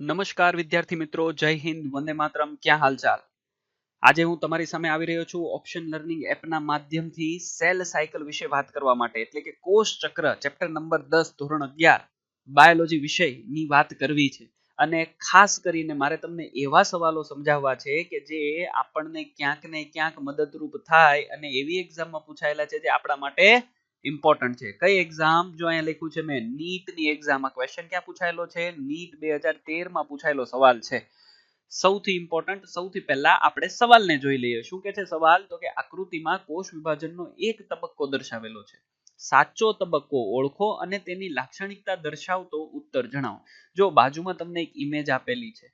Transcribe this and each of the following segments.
નમસ્કાર વિદ્યાર્થી મિત્રો, જય હિન્દ, વંદે માતરમ. ક્યાં હાલચાલ? આજે હું તમારી સામે આવી રહ્યો છું ઓપ્શન લર્નિંગ એપના માધ્યમથી સેલ સાયકલ વિશે વાત કરવા માટે, એટલે કે કોષ ચક્ર ચેપ્ટર નંબર 10 ધોરણ 11 બાયોલોજી વિષયની વાત કરવી છે. અને ખાસ કરીને મારે તમને એવા સવાલો સમજાવવા છે કે જે આપણને ક્યાંક ને ક્યાંક મદદરૂપ થાય અને એવી એક્ઝામમાં પૂછાયેલા છે જે આપણા માટે ઇમ્પોર્ટન્ટ છે. કઈ એક્ઝામ? જો અહીંયા લખ્યું છે મેં નીટની એક્ઝામ. આ ક્વેશ્ચન ક્યાં પૂછાયેલો છે? નીટ 2013 માં પૂછાયેલો સવાલ છે. સૌથી ઇમ્પોર્ટન્ટ, સૌથી પહેલા આપણે સવાલને જોઈ લઈએ. શું કે છે સવાલ? તો કે આકૃતિમાં કોષ વિભાજનનો એક તબક્કો દર્શાવેલો છે. સાચો તબક્કો ઓળખો અને તેની લાક્ષણિકતા દર્શાવતો ઉત્તર જણાવો. જો બાજુમાં તમને એક ઇમેજ આપેલી છે,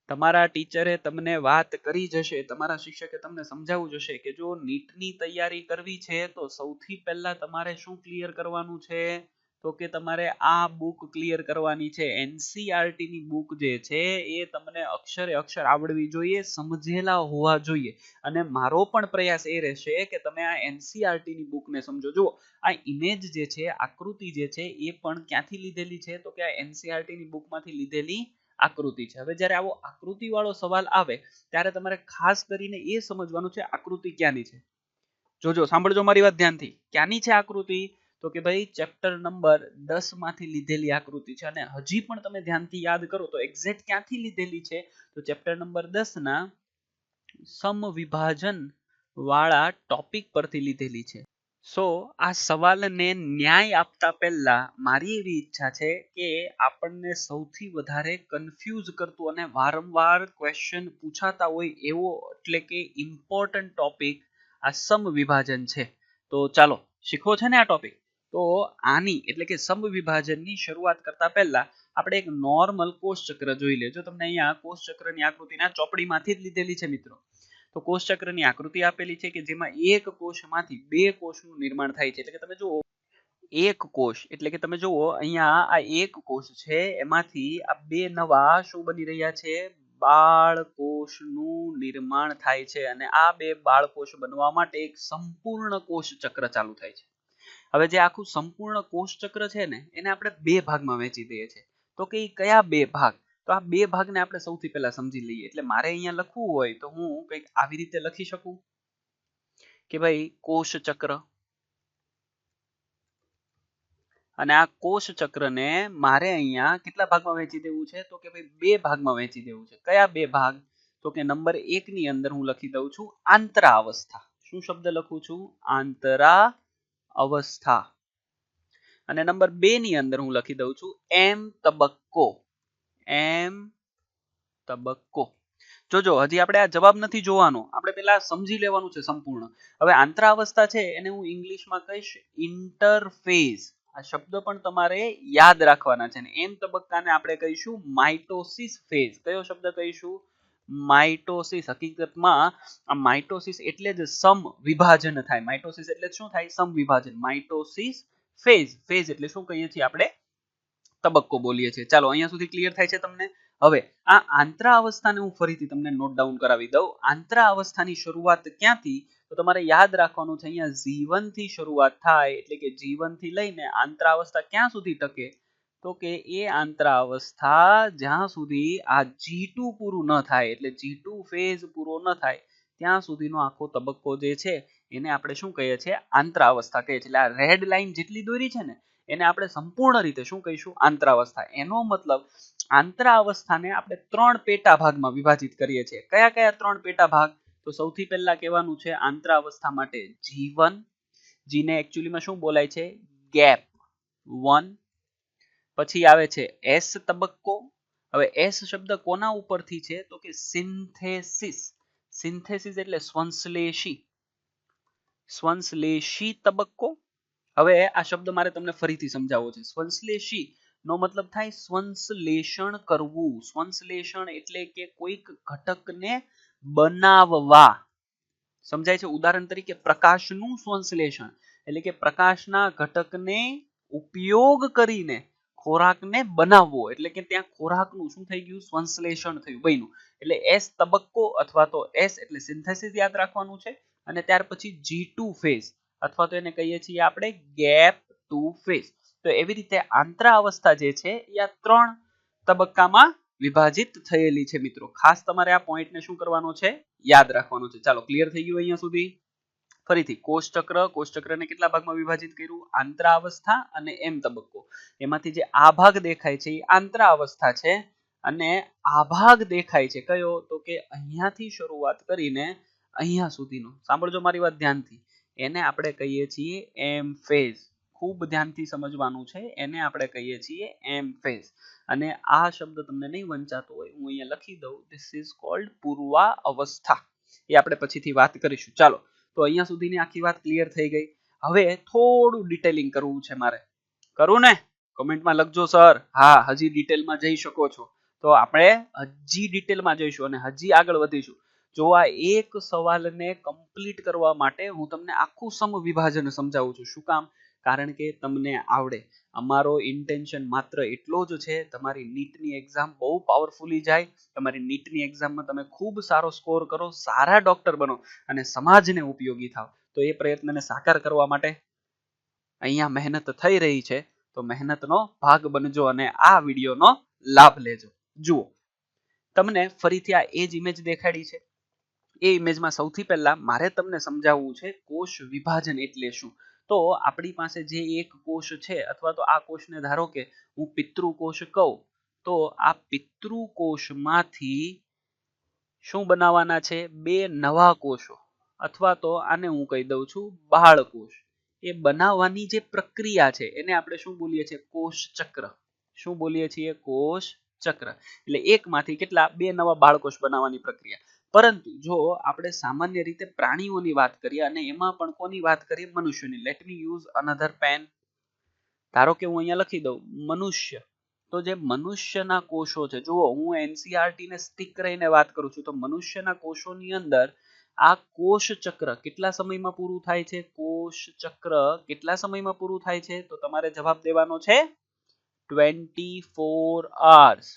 તમારા ટીચરે તમને વાત કરી જશે, તમારા શિક્ષકે તમને સમજાવવું જશે કે જો નીટની તૈયારી કરવી છે તો સૌથી પહેલા તમારે શું ક્લિયર કરવાનું છે? તો કે તમારે આ બુક ક્લિયર કરવાની છે. એનસીઈઆરટી ની બુક જે છે એ તમને અક્ષરે અક્ષર આવડવી જોઈએ, સમજેલા હોવા જોઈએ. અને મારો પણ પ્રયાસ એ રહેશે કે તમે આ એનસીઈઆરટી ની બુકને સમજો. જુઓ, આ ઇમેજ જે છે, આકૃતિ જે છે એ પણ ક્યાંથી લીધેલી છે? તો કે આ એનસીઈઆરટી ની બુકમાંથી લીધેલી આકૃતિ છે. હવે જ્યારે આવો આકૃતિ વાળો સવાલ આવે ત્યારે તમારે ખાસ કરીને એ સમજવાનું છે આકૃતિ ક્યાંની છે. જોજો, સાંભળજો મારી વાત ધ્યાનથી. ક્યાંની છે આકૃતિ? તો કે ભાઈ ચેપ્ટર નંબર 10 માંથી લીધેલી આકૃતિ છે. અને હજી પણ તમે ધ્યાનથી યાદ કરો તો એક્ઝેક્ટ ક્યાંથી લીધેલી છે? તો ચેપ્ટર નંબર 10 ના સમવિભાજન વાળા ટોપિક પરથી લીધેલી છે. આ સવાલને ન્યાય આપતા પહેલા મારી એવી ઈચ્છા છે કે આપણને સૌથી વધારે કન્ફ્યુઝ કરતું અને વારંવાર ક્વેશ્ચન પૂછાતા હોય એવો, એટલે કે ઇમ્પોર્ટન્ટ ટોપિક આ સમવિભાજન છે. તો ચાલો, શીખવો છે ને આ ટોપિક. તો આની એટલે કે સમવિભાજનની શરૂઆત કરતા પહેલા આપણે એક નોર્મલ કોષચક્ર જોઈ લેજો. તમને અહીંયા કોષચક્રની આકૃતિના ચોપડીમાંથી જ લીધેલી છે મિત્રો. તો કોષચક્રની આકૃતિ આપેલી છે કે જેમાં એક કોષમાંથી બે કોષનું નિર્માણ થાય છે. એટલે કે તમે જુઓ, એક કોષ એટલે કે તમે જુઓ અહીંયા આ એક કોષ છે, એમાંથી આ બે નવા શું બની રહ્યા છે? બાળકોષનું નિર્માણ થાય છે. અને આ બે બાળકોષ બનવા માટે એક સંપૂર્ણ કોષચક્ર ચાલુ થાય છે. હવે જે આખું સંપૂર્ણ કોષચક્ર છે ને, એને આપણે બે ભાગમાં વહેંચી દઈએ છીએ. તો કે કયા બે ભાગ? તો આ બે ભાગને આપણે સૌથી પહેલા સમજી લઈએ. એટલે મારે અહીંયા લખવું હોય તો હું કંઈક આવી રીતે લખી શકું કે ભાઈ કોષચક્ર, અને આ કોષચક્રને મારે અહીંયા કેટલા ભાગમાં વહેંચી દેવું છે? તો કે ભાઈ બે ભાગમાં વહેંચી દેવું છે. કયા બે ભાગ? તો કે નંબર 1 ની અંદર હું લખી દઉં છું આંતરાવસ્થા. શું શબ્દ લખું છું? આંતરાવસ્થા. અને નંબર 2 ની અંદર હું લખી દઉં છું એમ તબક્કો. એમ તબક્કો. જોજો, હજી આપણે આ જવાબ નથી જોવાનો, આપણે પેલા સમજી લેવાનું છે સંપૂર્ણ. હવે આંતરાવસ્થા છે એને હું ઇંગ્લિશમાં કહીશ ઇન્ટરફેઝ. આ શબ્દ પણ તમારે યાદ રાખવાના છે. ને એમ તબક્કાને આપણે કહીશું માઇટોસિસ ફેઝ. કયો શબ્દ કહીશું? માઇટોસિસ. હકીકતમાં આ માઇટોસિસ એટલે જ સમવિભાજન થાય. માઇટોસિસ એટલે શું થાય? સમવિભાજન. Mitosis phase. ફેઝ એટલે શું કહીએ છીએ આપણે? તબક્કો બોલીએ છીએ. ચાલો, અહીંયા સુધી ક્લિયર થાય છે તમને? હવે આ આંતરાવસ્થાને હું ફરીથી તમને નોટ ડાઉન કરાવી દઉં. આંતરાવસ્થાની શરૂઆત ક્યાંથી? તો તમારે યાદ રાખવાનું છે અહીંયા G1 થી શરૂઆત થાય. એટલે કે G1 થી લઈને આંતરાવસ્થા ક્યાં સુધી ટકે? તો કે એ આંતરાવસ્થા જ્યાં સુધી આ G2 પૂરું ન થાય, એટલે G2 ફેઝ પૂરો ન થાય ત્યાં સુધીનો આખો તબક્કો જે છે એને આપણે શું કહીએ છીએ? આંતરાવસ્થા કહીએ છીએ. એટલે આ રેડ લાઈન જેટલી દોરી છે ને એને આપણે સંપૂર્ણ રીતે શું કહીશું? આંતરાવસ્થા. એનો મતલબ આંતરાવસ્થાને આપણે 3 પેટા ભાગમાં વિભાજિત કરીએ છીએ. કયા કયા 3 પેટા ભાગ? તો સૌથી પહેલા કહેવાનું છે આંતરાવસ્થા માટે G1. જીને એકચ્યુઅલીમાં શું બોલાય છે? ગેપ 1. પછી આવે છે S તબક્કો. હવે S શબ્દ કોના ઉપરથી છે? તો કે સિન્થેસિસ. સિન્થેસિસ એટલે સ્વંશ્લેષી. સ્વંશ્લેષી તબક્કો. હવે આ શબ્દ મારે તમને ફરીથી સમજાવવો છે. સ્વંશ્લેષી નો મતલબ થાય સ્વંશ્લેષણ કરવું. સ્વંશ્લેષણ એટલે કે કોઈક ઘટકને બનાવવા. સમજાય છે? ઉદાહરણ તરીકે પ્રકાશનું સ્વંશ્લેષણ એટલે કે પ્રકાશના ઘટકને ઉપયોગ કરીને ખોરાકને બનાવવો. એટલે કે ત્યાં ખોરાકનું શું થઈ ગયું? સ્વંશ્લેષણ થયું, બન્યું. એટલે S તબક્કો અથવા તો S એટલે સિન્થેસિસ યાદ રાખવાનું છે. અને ત્યાર પછી G2 ફેઝ અથવા તો એને કહીએ છીએ આપણે ગેપ 2 ફેઝ. તો એવી રીતે આંતરાવસ્થા જે છે એ આ 3 તબક્કામાં વિભાજિત થયેલી છે મિત્રો. ખાસ તમારે આ પોઈન્ટને શું કરવાનો છે, યાદ રાખવાનો છે. ચાલો, ક્લિયર થઈ ગયું અહીંયા સુધી? ફરીથી કોષચક્રને કેટલા ભાગમાં વિભાજિત કર્યું? આંતરાવસ્થા અને એમ તબક્કો. એમાંથી જે આ ભાગ દેખાય છે એ આંતરાવસ્થા છે, અને આ ભાગ દેખાય છે કયો? તો કે અહીંયાથી શરૂઆત કરીને અહીંયા સુધીનો. સાંભળજો મારી વાત ધ્યાનથી. એને આપણે કહીએ છીએ એમ ફેઝ. ખૂબ ધ્યાનથી સમજવાનું છે. એને આપણે કહીએ છીએ એમ ફેઝ. અને આ શબ્દ તમને નહીં વંચાતો હોય, હું અહીંયા લખી દઉં. ધીસ ઇઝ કોલ્ડ પૂર્વા અવસ્થા. એ આપણે પછીથી વાત કરીશું. ચાલો, તો અહીંયા સુધીની આખી વાત ક્લિયર થઈ ગઈ. હવે થોડું ડિટેલિંગ કરવું છે મારે. કરું ને? કોમેન્ટમાં લખજો સર. હા, હજી ડિટેલમાં જઈ શકો છો. તો આપણે હજી ડિટેલમાં જઈશું અને હજી આગળ વધીશું. જો આ એક સવાલને કમ્પ્લીટ કરવા માટે હું તમને આખું સમવિભાજન સમજાવું છું. શું કામ? કારણ કે તમને આવડે. અમારો ઇન્ટેન્શન માત્ર એટલો જ છે, તમારી નીટની એક્ઝામ બહુ પાવરફુલી જાય, તમારી નીટની એક્ઝામમાં તમે ખૂબ સારો સ્કોર કરો, સારા ડોક્ટર બનો અને સમાજને ઉપયોગી થાવ. તો એ પ્રયત્નને સાકાર કરવા માટે અહીંયા મહેનત થઈ રહી છે. તો મહેનતનો ભાગ બનજો અને આ વિડીયોનો લાભ લેજો. જુઓ, તમને ફરીથી આ એ જ ઇમેજ દેખાડી છે. એ ઇમેજમાં સૌથી પહેલા મારે તમને સમજાવવું છે કોષ વિભાજન એટલે શું. તો આપણી પાસે જે એક કોષ છે, અથવા તો આ કોષને ધારો કે હું પિતૃકોષ કહું, તો આ પિતૃકોષમાંથી શું બનાવવાના છે? બે નવા કોષો, અથવા તો આને હું કહી દઉં છું બાળકોષ. એ બનાવવાની જે પ્રક્રિયા છે એને આપણે શું બોલીએ છીએ? કોષ ચક્ર. શું બોલીએ છીએ? કોષ ચક્ર. એટલે એકમાંથી કેટલા? બે નવા બાળકોષ બનાવવાની પ્રક્રિયા. પરંતુ જો આપણે સામાન્ય રીતે પ્રાણીઓની વાત કરીએ, અને એમાં પણ કોની વાત કરીએ? મનુષ્યની. Let me use another pen. ધારો કે હું અહીંયા લખી દઉં મનુષ્ય. તો જે મનુષ્યના કોષો છે, જુઓ હું એનસીઆરટી ને સ્ટીક કરીને વાત કરું છું, તો મનુષ્યના કોષોની અંદર આ કોષ ચક્ર કેટલા સમયમાં પૂરું થાય છે? કોષ ચક્ર કેટલા સમયમાં પૂરું થાય છે? તો તમારે જવાબ દેવાનો છે 24 hours.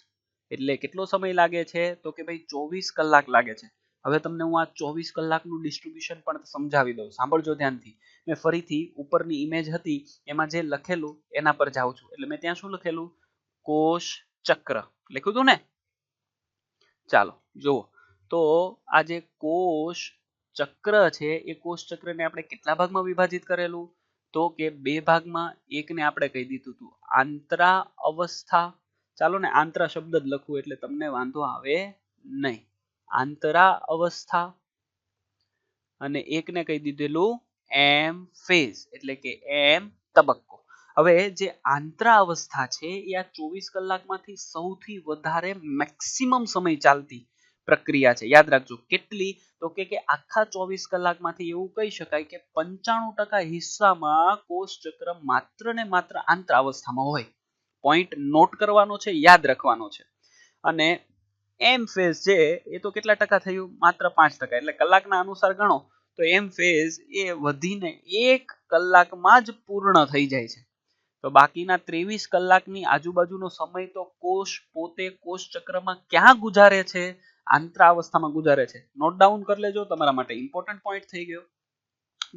એટલે કેટલો સમય લાગે છે? તો કે ભાઈ 24 કલાક લાગે છે. હવે તમને હું આ 24 કલાકનું ડિસ્ટ્રીબ્યુશન પણ સમજાવી દઉં. સાંભળજો ધ્યાનથી. મેં ફરીથી ઉપરની ઇમેજ હતી એમાં જે લખેલું એના પર જાઉં છું. એટલે મેં ત્યાં શું લખેલું? કોષ ચક્ર લખ્યું હતું ને? ચાલો જુઓ, તો આ જે કોષ ચક્ર છે એ કોષ ચક્રને આપણે કેટલા ભાગમાં વિભાજિત કરેલું? તો કે બે ભાગમાં. એકને આપણે કહી દીધું હતું આંતરા અવસ્થા. ચાલો ને આંતરા શબ્દ જ લખું એટલે તમને વાંધો આવે નહીં. આંતરા અવસ્થા. અને એકને કહી દીધેલું એમ ફેઝ, એટલે કે એમ તબક્કો. હવે જે આંતરાવસ્થા છે એ આ 24 કલાકમાંથી સૌથી વધારે મેક્સિમમ સમય ચાલતી પ્રક્રિયા છે. યાદ રાખજો. કેટલી? તો કે આખા 24 કલાકમાંથી એવું કહી શકાય કે 95% હિસ્સામાં કોષ ચક્ર માત્ર ને માત્ર આંતરાવસ્થામાં હોય. પોઈન્ટ નોટ કરવાનો છે, યાદ રાખવાનો છે. અને એમ ફેઝ છે એ તો કેટલા ટકા થયું? માત્ર 5%. એટલે કલાકના અનુસાર ગણો તો એમ ફેઝ એ વધીને 1 કલાકમાં જ પૂર્ણ થઈ જાય છે. તો બાકીના 23 કલાકની આજુબાજુનો સમય તો કોષ પોતે કોષ ચક્રમાં ક્યાં ગુજારે છે? આંતરાવસ્થામાં ગુજારે છે. નોટ ડાઉન કરી લેજો, તમારા માટે ઇમ્પોર્ટન્ટ પોઈન્ટ થઈ ગયો.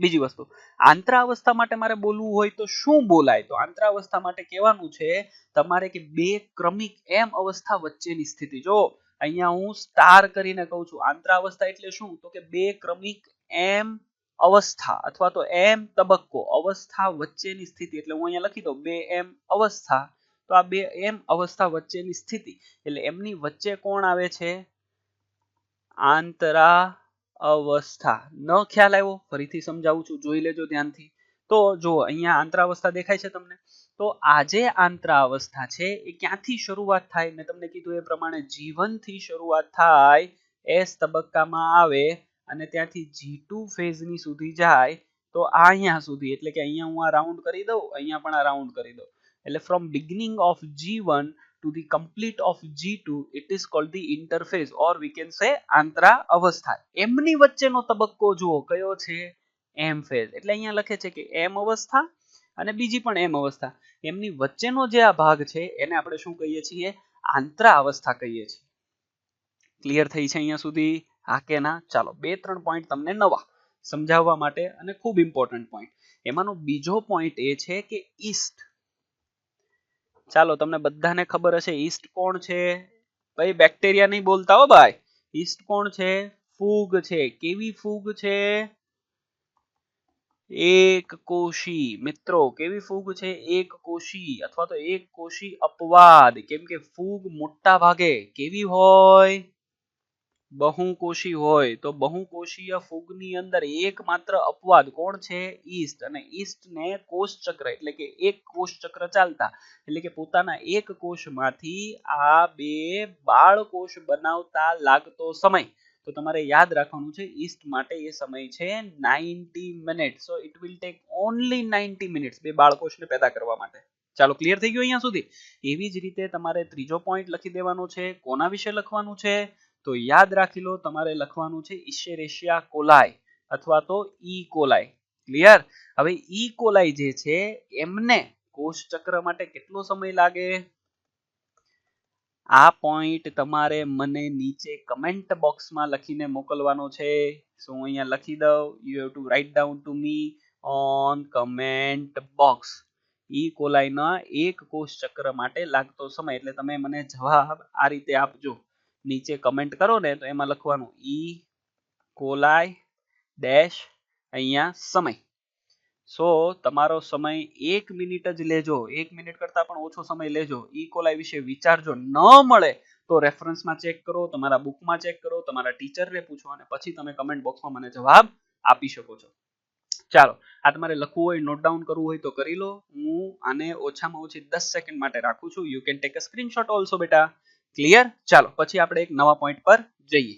બીજી વસ્તુ, આંતરાવસ્થા માટે મારે બોલવું હોય તો શું બોલાય? તો આંતરાવસ્થા માટે કહેવાનું છે તમારે કે બે ક્રમિક એમ અવસ્થા વચ્ચેની સ્થિતિ. જો અહીંયા હું સ્ટાર કરીને કહું છું. આંતરાવસ્થા એટલે શું? તો કે બે ક્રમિક એમ અવસ્થા અથવા તો એમ તબક્કો અવસ્થા વચ્ચેની સ્થિતિ. એટલે હું અહીંયા લખી દઉં બે એમ અવસ્થા. તો આ બે એમ અવસ્થા વચ્ચેની સ્થિતિ એટલે એમની વચ્ચે કોણ આવે છે? આંતરા અવસ્થા. ન ખ્યાલ આવ્યો? ફરીથી સમજાવું છું, જોઈ લેજો ધ્યાનથી. તો જો અહીંયા આંતરાવસ્થા દેખાય છે તમને? તો આ જે આંતરાવસ્થા છે એ ક્યાંથી શરૂઆત થાય? મેં તમને કીધું એ પ્રમાણે જીવનથી શરૂઆત થાય, એસ તબક્કામાં આવે અને ત્યાંથી G2 ફેઝની સુધી જાય. તો આ અહીંયા સુધી, એટલે કે અહીંયા હું આ રાઉન્ડ કરી દઉં, અહીંયા પણ આ રાઉન્ડ કરી દઉં. એટલે from beginning of G1 to the complete of G2, it is called the interphase or we can say આંતરા અવસ્થા. એમની વચ્ચેનો તબક્કો જુઓ કયો છે? એમ ફેઝ. એટલે અહીંયા લખે છે કે એમ અવસ્થા અને બીજી પણ એમ અવસ્થા. એમની વચ્ચેનો જે આ ભાગ છે એને આપણે શું કહીએ છીએ? આંતરા અવસ્થા કહીએ છીએ. ક્લિયર થઈ છે અહીંયા સુધી? હા કે ના? ચાલો, 2-3 પોઈન્ટ તમને નવા સમજાવવા માટે અને ખૂબ ઇમ્પોર્ટન્ટ પોઈન્ટ. એમાંનો બીજો પોઈન્ટ એ છે કે ઈસ્ટ. ચાલો તમને બધાને ખબર હશે ઈસ્ટ કોણ છે? ભાઈ બેક્ટેરિયા નહીં બોલતા હો ભાઈ. ઈસ્ટ કોણ છે? ફૂગ છે. કેવી ફૂગ છે? એક કોષી. મિત્રો કેવી ફૂગ છે? એક કોષી અથવા તો એક કોષી અપવાદ. કેમ કે ફૂગ મોટા ભાગે કેવી હોય? બહુકોષી હોય. તો બહુકોષીય ફૂગની અંદર એકમાત્ર અપવાદ કોણ છે? ઈસ્ટ. અને ઈસ્ટને કોષચક્ર એટલે કે એક કોષચક્ર ચાલતા એટલે કે પોતાના એક કોષમાંથી આ બે બાળકોષ બનાવતા લાગતો સમય. તો તમારે યાદ રાખવાનું છે ઈસ્ટ માટે એ સમય છે 90 minute. So it will take only 90 minutes બે બાળકોષને પેદા કરવા માટે. ચાલો ક્લિયર થઈ ગયું અહીંયા સુધી? એવી જ રીતે તમારે ત્રીજો પોઈન્ટ લખી દેવાનો છે. કોના વિશે લખવાનું છે? તો યાદ રાખી લો, તમારે લખવાનું છે ઇશેરેશિયા કોલાઈ અથવા તો ઈ કોલાઈ. ક્લિયર? હવે ઈ કોલાઈ જે છે એમને કોષચક્ર માટે કેટલો સમય લાગે? આ પોઈન્ટ તમારે મને નીચે કમેન્ટ બોક્સમાં લખીને મોકલવાનો છે. સો હું અહીંયા લખી દઉં. You have to write down to me on comment box. E કોલાઈના એક કોષચક્ર માટે લાગતો સમય એટલે તમે મને જવાબ આ રીતે આપજો. નીચે કમેન્ટ કરો ને તો એમાં લખવાનું ઈ કોલાઈ ડેશ અહીંયા સમય. સો તમારો સમય 1 મિનિટ જ લેજો. 1 મિનિટ કરતા પણ ઓછો સમય લેજો. ઈ કોલાઈ વિશે વિચારજો. ન મળે તો રેફરન્સમાં ચેક કરો, તમારા બુકમાં ચેક કરો, તમારા ટીચરને પૂછો અને પછી તમે કમેન્ટ બોક્સમાં મને જવાબ આપી શકો છો. ચાલો આ તમારે લખવું હોય, નોટ ડાઉન કરવું હોય તો કરી લો. હું આને ઓછામાં ઓછી 10 સેકન્ડ માટે રાખું છું. You can take a screenshot also બેટા. ક્લિયર? ચાલો પછી આપણે એક નવા પોઈન્ટ પર જઈએ.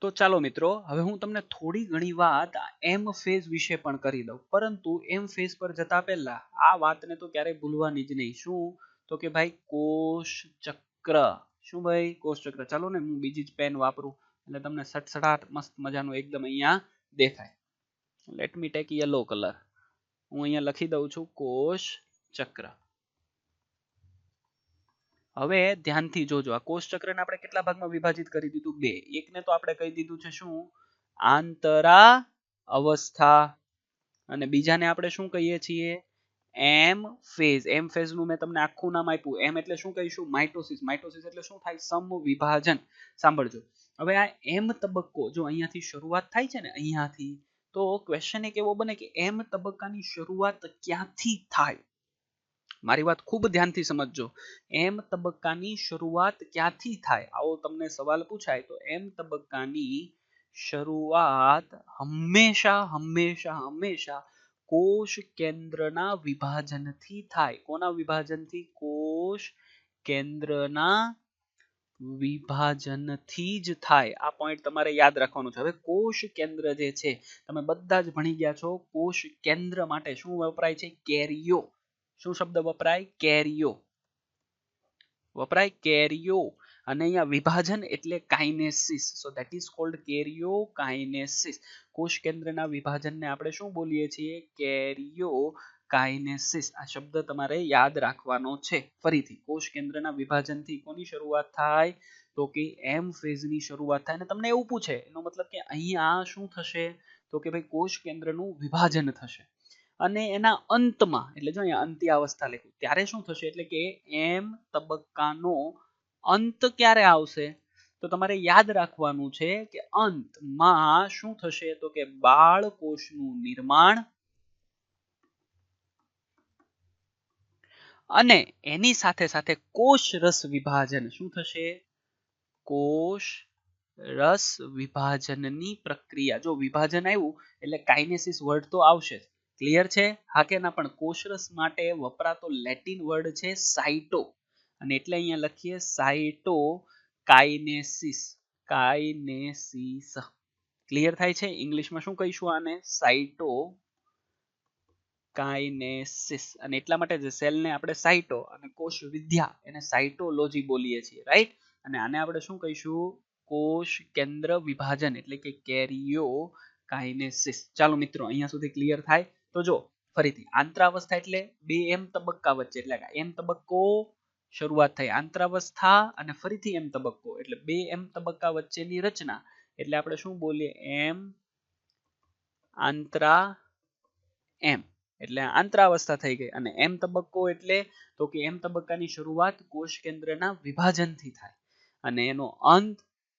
તો ચાલો મિત્રો, હવે હું તમને થોડી ઘણી વાત એમ ફેઝ વિશે પણ કરી દઉં. પરંતુ એમ ફેઝ પર જતા પહેલા આ વાતને તો ક્યારેય ભૂલવાની જ નહીં. શું? તો કે ભાઈ કોષ ચક્ર. શું ભાઈ? કોષ ચક્ર. ચાલો ને હું બીજી જ પેન વાપરું એટલે તમને સટસડાટ મસ્ત મજાનું એકદમ અહીંયા દેખાય. Let me take yellow colour. હું અહીંયા લખી દઉં છું કોષ ચક્ર. હવે ધ્યાનથી જોજો. આ કોષચક્રને આપણે કેટલા ભાગમાં વિભાજિત કરી દીધું? બે. એકને તો આપણે કહી દીધું છે શું? આંતરા અવસ્થા. અને બીજાને આપણે શું કહીએ છીએ? એમ ફેઝ. એમ ફેઝ નું મેં તમને આખું નામ આપ્યું. એમ એટલે શું કહીશું? માઇટોસિસ. માઇટોસિસ એટલે શું થાય? સમવિભાજન. સાંભળજો. હવે આ એમ તબક્કો જો અહીંયાથી શરૂઆત થાય છે ને, અહીંયાથી, તો ક્વેશ્ચન એક એવો બને કે એમ તબક્કાની શરૂઆત ક્યાંથી થાય? મારી વાત ખૂબ ધ્યાનથી સમજજો. એમ તબક્કાની શરૂઆત ક્યાંથી થાય? આવો તમને સવાલ પૂછાય તો એમ તબક્કાની શરૂઆત હંમેશા કોષ કેન્દ્રના વિભાજનથી થાય. કોના વિભાજનથી? કોષ કેન્દ્રના વિભાજનથી જ થાય. આ પોઈન્ટ તમારે યાદ રાખવાનું છે. હવે કોષ કેન્દ્ર જે છે તમે બધા જ ભણી ગયા છો. કોષ કેન્દ્ર માટે શું વપરાય છે? કેરિયો. શું શબ્દ વપરાય? કેરિયો વપરાય. કેરિયો. અને અહીંયા વિભાજન એટલે kinesis. So that is called karyokinesis. કોષ કેન્દ્રના વિભાજનને આપણે શું બોલીએ છીએ? કેરિયો કાઇનેસિસ. આ શબ્દ તમારે યાદ રાખવાનો છે. ફરીથી, કોષ કેન્દ્રના વિભાજનથી કોની શરૂઆત થાય? તો કે એમ ફેઝની શરૂઆત થાય. અને તમને એવું પૂછે એનો મતલબ કે અહીંયા શું થશે? તો કે ભાઈ કોષ કેન્દ્રનું વિભાજન થશે. અને એના અંતમાં એટલે જો અહીંયા અંત્યાવસ્થા લખ્યું ત્યારે શું થશે? એટલે કે એમ તબક્કાનો અંત ક્યારે આવશે? તો તમારે યાદ રાખવાનું છે કે અંતમાં શું થશે? તો કે બાળકોષનું નિર્માણ અને એની સાથે સાથે કોષ રસ વિભાજન. શું થશે? કોષ રસ વિભાજનની પ્રક્રિયા. જો વિભાજન આવ્યું એટલે કાઇનેસિસ વર્ડ તો આવશે. ક્લિયર છે? હા કે ના? પણ કોષરસ માટે વપરાતો લેટિન વર્ડ છે સાઇટો. અને એટલે અહીંયા લખીએ સાઇટો કાઇનેસિસ. કાઇનેસિસ. ક્લિયર થાય છે? ઇંગ્લિશમાં શું કહીશું આને? સાઇટો કાઇનેસિસ. અને એટલા માટે જ સેલને આપણે સાઇટો અને કોષ વિદ્યા એને સાઇટોલોજી બોલીએ છીએ. રાઈટ? અને આને આપણે શું કહીશું? કોષ કેન્દ્ર વિભાજન એટલે કે કેરિયો કાઇનેસિસ. ચાલો મિત્રો, અહીંયા સુધી ક્લિયર થાય? તો જો ફરીથી, આંતરાવસ્થા એટલે બે એમ તબક્કા વચ્ચે, એટલે એમ તબક્કો શરૂઆત થઈ, આંતરાવસ્થા અને ફરીથી એમ તબક્કો એટલે બે એમ તબક્કા વચ્ચેની રચના. એટલે આપણે શું બોલીએ? એમ આંતરા એમ. એટલે આંતરાવસ્થા થઈ ગઈ. અને એમ તબક્કો એટલે તો કે એમ તબક્કાની શરૂઆત કોષ કેન્દ્રના વિભાજનથી થાય અને એનો અંત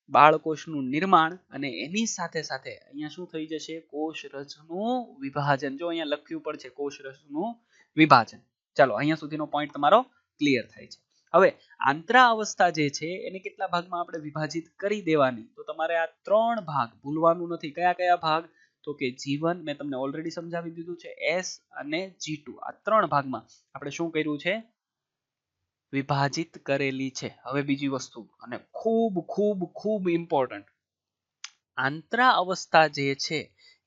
બાળકોષનું નિર્માણ અને એની સાથે સાથે અહીંયા શું થઈ જશે, કોષરસનું વિભાજન. જો અહીંયા લખ્યું પણ છે કોષરસનું વિભાજન. ચાલો અહીંયા સુધીનો પોઈન્ટ તમારો ક્લિયર થાય છે. હવે આંતરાવસ્થા જે છે એને કેટલા ભાગમાં આપણે વિભાજિત કરી દેવાની, તો તમારે આ 3 ભાગ ભૂલવાનું નથી. કયા કયા ભાગ, તો કે જીવન મેં તમને ઓલરેડી સમજાવી દીધું છે, એસ અને G2 આ 3 ભાગમાં આપણે શું કર્યું છે, વિભાજિત કરેલી છે. હવે બીજી વસ્તુ અને ખૂબ ખૂબ ખૂબ ઇમ્પોર્ટન્ટ, આંતરા અવસ્થા જે છે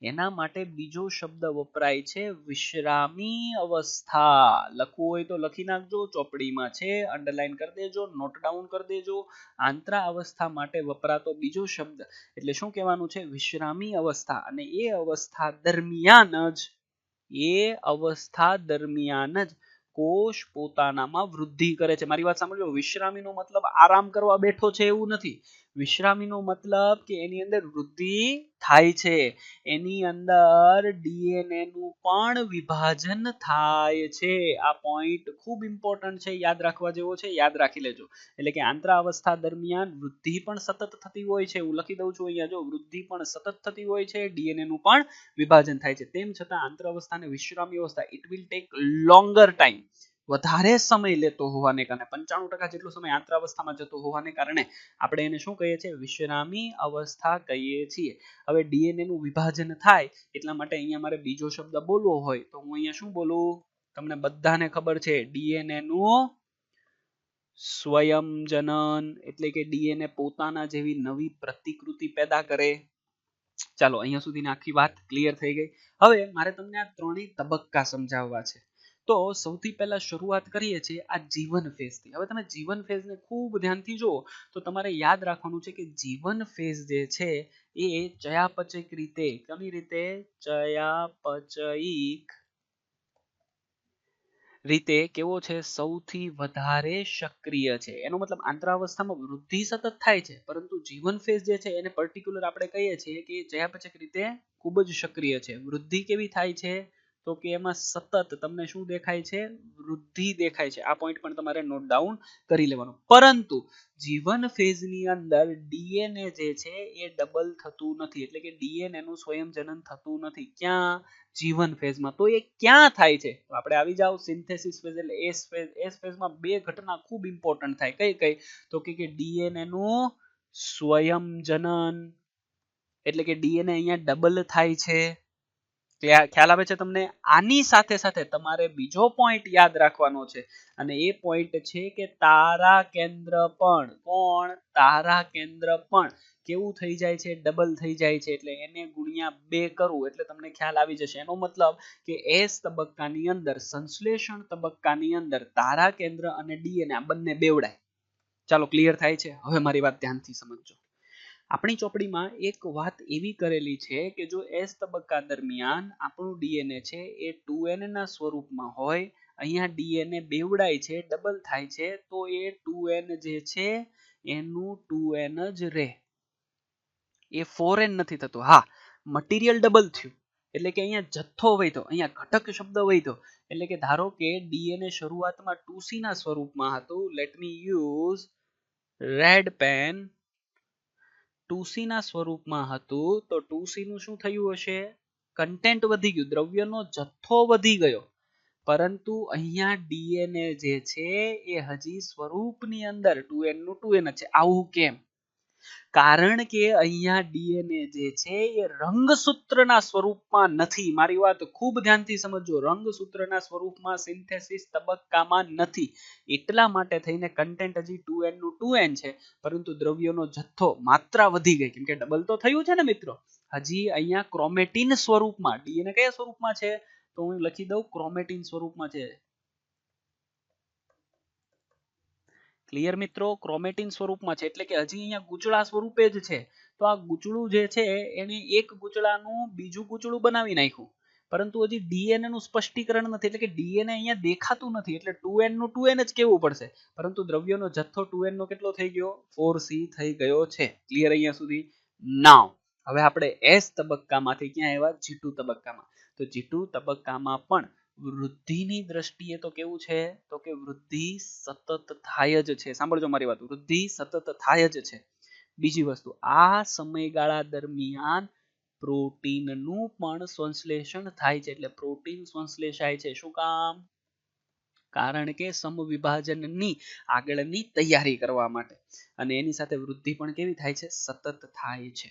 એના માટે બીજો શબ્દ વપરાય છે વિશ્રામી અવસ્થા. લખવું હોય તો લખી નાખજો, ચોપડીમાં છે, અંડરલાઈન કરી દેજો, નોટ ડાઉન કરી દેજો. આંતરા અવસ્થા માટે વપરાતો બીજો શબ્દ એટલે શું કહેવાનું છે, વિશ્રામી અવસ્થા. અને એ અવસ્થા દરમિયાન જ કોષ પોતાનામાં વૃદ્ધિ કરે છે. મારી વાત સાંભળજો, વિશ્રામીનો મતલબ આરામ કરવા બેઠો છે એવું નથી. વિશ્રામીનો મતલબ કે એની અંદર વૃદ્ધિ થાય છે, એની અંદર ડીએનએ નું પણ વિભાજન થાય છે. આ પોઈન્ટ ખૂબ ઇમ્પોર્ટન્ટ છે, યાદ રાખવા જેવો છે, યાદ રાખી લેજો. એટલે કે આંતરા અવસ્થા દરમિયાન વૃદ્ધિ પણ સતત થતી હોય છે. હું લખી દઉં છું અહીંયા, જો વૃદ્ધિ પણ સતત થતી હોય છે, ડીએનએ નું પણ વિભાજન થાય છે. તેમ છતાં આંતર અવસ્થા અને વિશ્રામી અવસ્થા it will take longer time, વધારે સમય લેતો હોવાને કારણે 95% જેટલો સમય આંતરાવસ્થામાં જતો હોવાને કારણે આપણે એને શું કહીએ છીએ, વિશ્રામી અવસ્થા કહીએ છીએ. હવે ડીએનએ નું વિભાજન થાય એટલા માટે અહીંયા મારે બીજો શબ્દ બોલવો હોય તો હું અહીંયા શું બોલું, તમને બધાને ખબર છે ડીએનએ નું સ્વયંજનન, એટલે કે ડીએનએ પોતાના જેવી નવી પ્રતિકૃતિ પેદા કરે. ચાલો અહીંયા સુધીની આખી વાત ક્લિયર થઈ ગઈ. હવે મારે તમને આ ત્રણેય તબક્કા સમજાવવા છે. તો સૌથી પહેલા શરૂઆત કરીએ છીએ આ જીવન ફેઝથી. હવે તમે જીવન ફેઝને ખૂબ ધ્યાનથી જુઓ તો તમારે યાદ રાખવાનું છે કે જીવન ફેઝ જે છે એ ચયાપચયિક રીતે, કેવી રીતે, ચયાપચયિક રીતે કેવો છે, સૌથી વધારે સક્રિય છે. એનો મતલબ આંતરાવસ્થામાં વૃદ્ધિ સતત થાય છે, પરંતુ જીવન ફેઝ જે છે એને પર્ટિક્યુલર આપણે કહીએ છીએ કે ચયાપચયિક રીતે ખૂબ જ સક્રિય છે. વૃદ્ધિ કેવી થાય છે, તો કે એમાં સતત તમને શું દેખાય છે, વૃદ્ધિ દેખાય છે. આ પોઈન્ટ પણ તમારે નોટ ડાઉન કરી લેવાનો. પરંતુ જીવન ફેઝની અંદર ડીએનએ જે છે એ ડબલ થતું નથી, એટલે કે ડીએનએ નું સ્વયંજનન થતું નથી. ક્યાં, જીવન ફેઝમાં. તો એ ક્યાં થાય છે, તો આપણે આવી જાવ સિન્થેસિસ ફેઝ એટલે એસ ફેઝ. એસ ફેઝમાં બે ઘટના ખૂબ ઇમ્પોર્ટન્ટ થાય. કઈ કઈ, તો કે ડીએનએ નું સ્વયંજનન, એટલે કે ડીએનએ અહીંયા ડબલ થાય છે. ખ્યાલ આવે છે તમને? આની સાથે સાથે તમારે બીજો પોઈન્ટ યાદ રાખવાનો છે અને એ પોઈન્ટ છે કે તારા કેન્દ્ર પણ, કોણ, તારા કેન્દ્ર પણ કેવું થઈ જાય છે, ડબલ થઈ જાય છે. એટલે એને ગુણ્યા 2 કરવું એટલે તમને ખ્યાલ આવી જશે. એનો મતલબ કે એસ તબક્કાની અંદર, સંશ્લેષણ તબક્કાની અંદર તારા કેન્દ્ર અને ડીએનએ આ બંને બેવડાય. ચાલો ક્લિયર થાય છે? હવે મારી વાત ધ્યાનથી સમજજો. આપણી ચોપડીમાં એક વાત એવી કરેલી છે કે જો એસ તબક્કા દરમિયાન આપણું ડીએનએ છે એ 2n ના સ્વરૂપમાં હોય, અહીંયા ડીએનએ બેવડાય છે, ડબલ થાય છે, તો એ 2n જે છે એનું 2n જ રહે, એ 4n નથી થતું. હા, મટીરિયલ ડબલ થયું એટલે કે અહીંયા જથ્થો વધ્યો, અહીંયા ઘટક શબ્દ વધ્યો. એટલે કે ધારો કે ડીએનએ શરૂઆતમાં 2c ના સ્વરૂપમાં હતું, let me use red pen, 2c ના સ્વરૂપમાં હતું, તો 2c નું શું થયું હશે, કન્ટેન્ટ વધી ગયું, દ્રવ્યનો જથ્થો વધી ગયો. પરંતુ અહીંયા ડીએનએ જે છે એ હજી સ્વરૂપની અંદર 2n નું 2n છે. આવું કેમ? કારણ કે અહીંયા ડીએનએ જે છે એ રંગસૂત્રના સ્વરૂપમાં નથી. મારી વાત ખૂબ ધ્યાનથી સમજજો, રંગસૂત્રના સ્વરૂપમાં સિન્થેસિસ તબક્કામાં નથી. એટલા માટે થઈને કન્ટેન્ટ હજી 2n નું 2n છે, પરંતુ દ્રવ્યનો જથ્થો, માત્રા વધી ગઈ, કેમ કે ડબલ તો થયું છે ને મિત્રો. હજી અહીંયા ક્રોમેટિન સ્વરૂપમાં, ડીએનએ કયા સ્વરૂપમાં છે, તો હું લખી દઉં ક્રોમેટિન સ્વરૂપમાં છે. ક્લિયર મિત્રો? ક્રોમેટિન સ્વરૂપમાં છે, એટલે કે હજી અહીંયા ગૂંચળા સ્વરૂપે જ છે. તો આ ગૂંચળું જે છે એને એક ગૂંચળાનું બીજું ગૂંચળું બનાવી નાખ્યું, પરંતુ હજી ડીએનએ નું સ્પષ્ટીકરણ નથી, એટલે કે ડીએનએ અહીંયા દેખાતું નથી. એટલે 2n નું 2n જ કહેવું પડશે, પરંતુ દ્રવ્યનો જથ્થો 2n નો કેટલો થઈ ગયો, 4c થઈ ગયો છે. ક્લિયર અહીંયા સુધી? નાઉ હવે આપણે એસ તબક્કામાંથી ક્યાં આવ્યા, G2 તબક્કામાં. તો G2 તબક્કામાં પણ વૃદ્ધિની દ્રષ્ટિએ તો કેવું છે તો કે વૃદ્ધિ સતત થાય જ છે. સાંભળજો મારી વાત, વૃદ્ધિ સતત થાય જ છે. બીજી વસ્તુ, આ સમયગાળા દરમિયાન પ્રોટીનનું પણ સંશ્લેષણ થાય છે. એટલે પ્રોટીન સંશ્લેષાય છે. શું કામ? કારણ કે સમવિભાજનની આગળની તૈયારી કરવા માટે. અને એની સાથે વૃદ્ધિ પણ કેવી થાય છે? સતત થાય છે.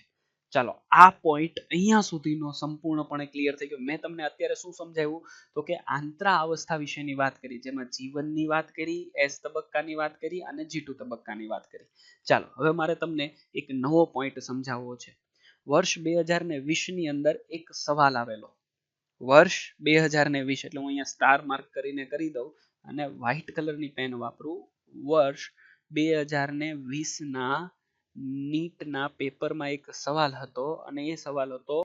ચાલો, આ પોઈન્ટ અહીંયા સુધીનો સંપૂર્ણપણે ક્લિયર થઈ ગયો. મેં તમને અત્યારે શું સમજાવ્યું તો કે આંતરા અવસ્થા વિશેની વાત કરી, જેમાં જીવનની વાત કરી, એસ તબક્કાની વાત કરી અને G2 તબક્કાની વાત કરી. ચાલો, હવે મારે તમને એક નવો પોઈન્ટ સમજાવવો છે. વર્ષ 2020 ની અંદર એક સવાલ આવેલો. વર્ષ 2020 એટલે હું અહીંયા સ્ટાર માર્ક કરીને કરી દઉં અને વ્હાઇટ કલરની પેન વાપરું. વર્ષ 2020 ના નીટના પેપરમાં એક સવાલ હતો અને એ સવાલ હતો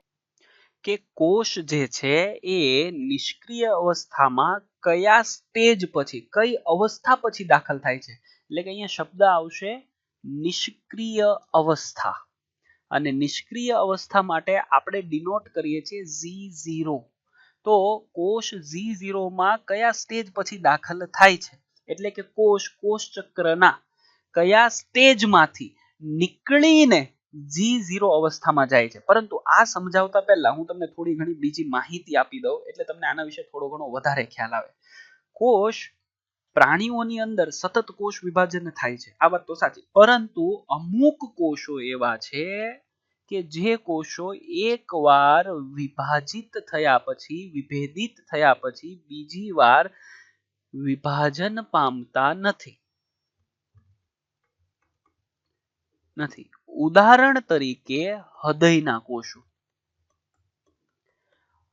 કે કોષ જે છે એ નિષ્ક્રિય અવસ્થામાં કયા સ્ટેજ પછી, કઈ અવસ્થા પછી દાખલ થાય છે. એટલે કે અહીંયા શબ્દ આવશે નિષ્ક્રિય અવસ્થા. અને નિષ્ક્રિય અવસ્થા માટે આપણે ડિનોટ કરીએ છીએ Z0. તો કોષ Z0 માં કયા સ્ટેજ પછી દાખલ થાય છે? એટલે કે કોષ ચક્રના કયા સ્ટેજમાંથી નીકળીને G0 અવસ્થામાં જાય છે. પરંતુ આ સમજાવતા પહેલા હું તમને થોડી ઘણી બીજી માહિતી આપી દઉં, એટલે તમને આના વિશે થોડો ઘણો વધારે ખ્યાલ આવે. કોષ પ્રાણીઓની અંદર સતત કોષ વિભાજન થાય છે, આ વાત તો સાચી. પરંતુ અમુક કોષો એવા છે કે જે કોષો એકવાર વિભાજિત થયા પછી, વિભેદિત થયા પછી બીજી વાર વિભાજન પામતા નથી. ઉદાહરણ તરીકે હૃદયના કોષો,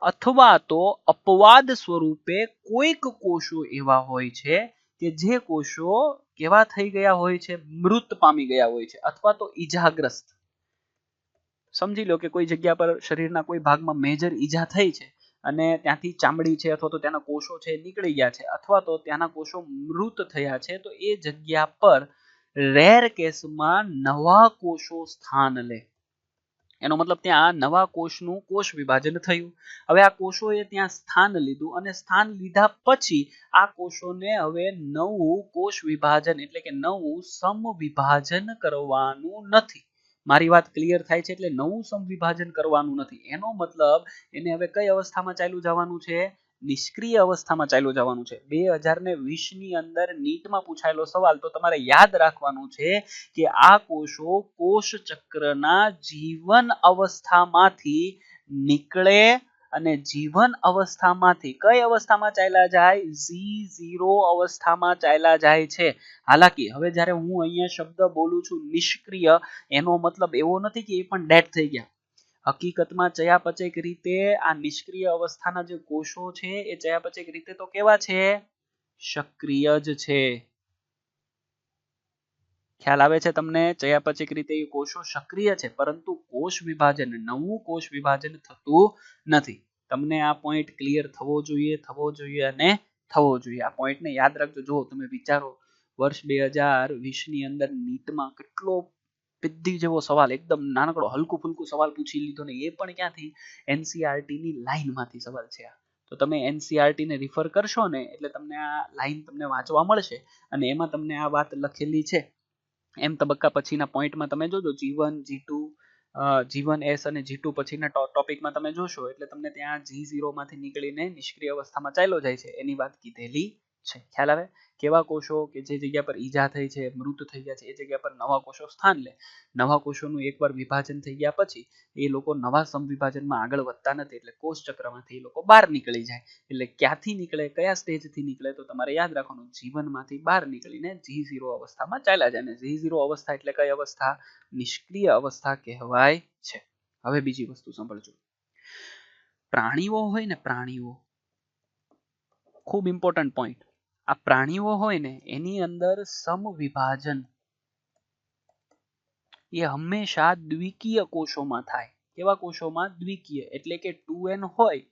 અથવા તો અપવાદ સ્વરૂપે કોઈક કોષો એવા હોય છે કે જે કોષો કેવા થઈ ગયા હોય છે? મૃત પામી ગયા હોય છે, અથવા તો ઈજાગ્રસ્ત. સમજી લો કે કોઈ જગ્યા પર શરીરના કોઈ ભાગમાં મેજર ઈજા થઈ છે અને ત્યાંથી ચામડી છે અથવા તો ત્યાંના કોષો છે નીકળી ગયા છે, અથવા તો ત્યાંના કોષો મૃત થયા છે, તો એ જગ્યા પર રેર કેસમાં નવા કોષો સ્થાન લે. એનો મતલબ ત્યાં નવા કોષનું કોષ વિભાજન થયું. હવે આ કોષોએ ત્યાં સ્થાન લીધું અને સ્થાન લીધા પછી આ કોષોને હવે નવું કોષ વિભાજન એટલે કે નવું સમવિભાજન કરવાનું નથી. મારી વાત ક્લિયર થાય છે? એટલે નવું સમવિભાજન કરવાનું નથી. એનો મતલબ એને હવે કઈ અવસ્થામાં ચાલ્યું જવાનું છે? નિષ્ક્રિય અવસ્થામાં ચાલ્યું જવાનું છે. 2020 ની અંદર નીટમાં પૂછાયેલો સવાલ તો તમારે યાદ રાખવાનું છે કે આ કોષો કોષ ચક્રના જીવન અવસ્થામાંથી નીકળે અને જીવન અવસ્થામાંથી કઈ અવસ્થામાં ચાલ્યા જાય? Z0 અવસ્થામાં ચાલ્યા જાય છે. હાલાકી હવે જ્યારે હું અહીંયા શબ્દ બોલું છું નિષ્ક્રિય, એનો મતલબ એવો નથી કે એ પણ ડેડ થઈ ગયા. હકીકતમાં ચયાપચયક રીતે આ નિષ્ક્રિય અવસ્થાના જે કોષો છે એ ચયાપચયક રીતે તો કેવા છે? સક્રિય જ છે. ખ્યાલ આવે છે તમને? ચયાપચયક રીતે એ કોષો સક્રિય છે, પરંતુ કોષ વિભાજન, નવું કોષ વિભાજન થતું નથી. તમને આ પોઈન્ટ ક્લિયર થવો જોઈએ અને થવો જોઈએ. આ પોઈન્ટને યાદ રાખજો. જો તમે વિચારો વર્ષ 2020 ની અંદર નીટમાં કેટલો પિદ્દી જેવો સવાલ, એકદમ નાનકડો હલકું ફુલકું સવાલ પૂછી લીધો ને એ પણ ક્યાંથી? NCERT ની લાઈનમાંથી સવાલ છે આ. તો તમે NCERT ને રિફર કરશો ને એટલે તમને આ લાઈન તમને વાંચવા મળશે અને એમાં તમને આ વાત લખેલી છે. એમ તબક્કા પછીના પોઈન્ટમાં તમે જોજો G1 S અને G2 પછીના ટોપિકમાં તમે જોશો એટલે તમને ત્યાં G0 માંથી નીકળીને નિષ્ક્રિય અવસ્થામાં ચાલ્યો જાય છે એની વાત કીધેલી છે. ખ્યાલ આવે? કેવા કોષો કે જે જગ્યા પર ઈજા થઈ છે, મૃત થઈ ગયા છે, એ જગ્યા પર નવા કોષો સ્થાન લે. નવા કોષોનું એકવાર વિભાજન થઈ ગયા પછી એ લોકો નવા સમવિભાજનમાં આગળ વધતા નથી, એટલે કોષ ચક્રમાંથી એ લોકો બહાર નીકળી જાય. એટલે ક્યાંથી નીકળે, કયા સ્ટેજથી નીકળે? તો તમારે યાદ રાખવાનું, જીવનમાંથી બહાર નીકળીને G0 અવસ્થામાં ચાલ્યા જાય. અને G0 અવસ્થા એટલે કઈ અવસ્થા? નિષ્ક્રિય અવસ્થા કહેવાય છે. હવે બીજી વસ્તુ સાંભળજો. પ્રાણીઓ હોય ને, પ્રાણીઓ, ખૂબ ઇમ્પોર્ટન્ટ પોઈન્ટ. આ પ્રાણીઓ હોય ને એની અંદર સમવિભાજન એ હંમેશા દ્વિકીય કોષોમાં થાય. કેવા કોષોમાં? દ્વિકીય. એટલે કે 2n હોય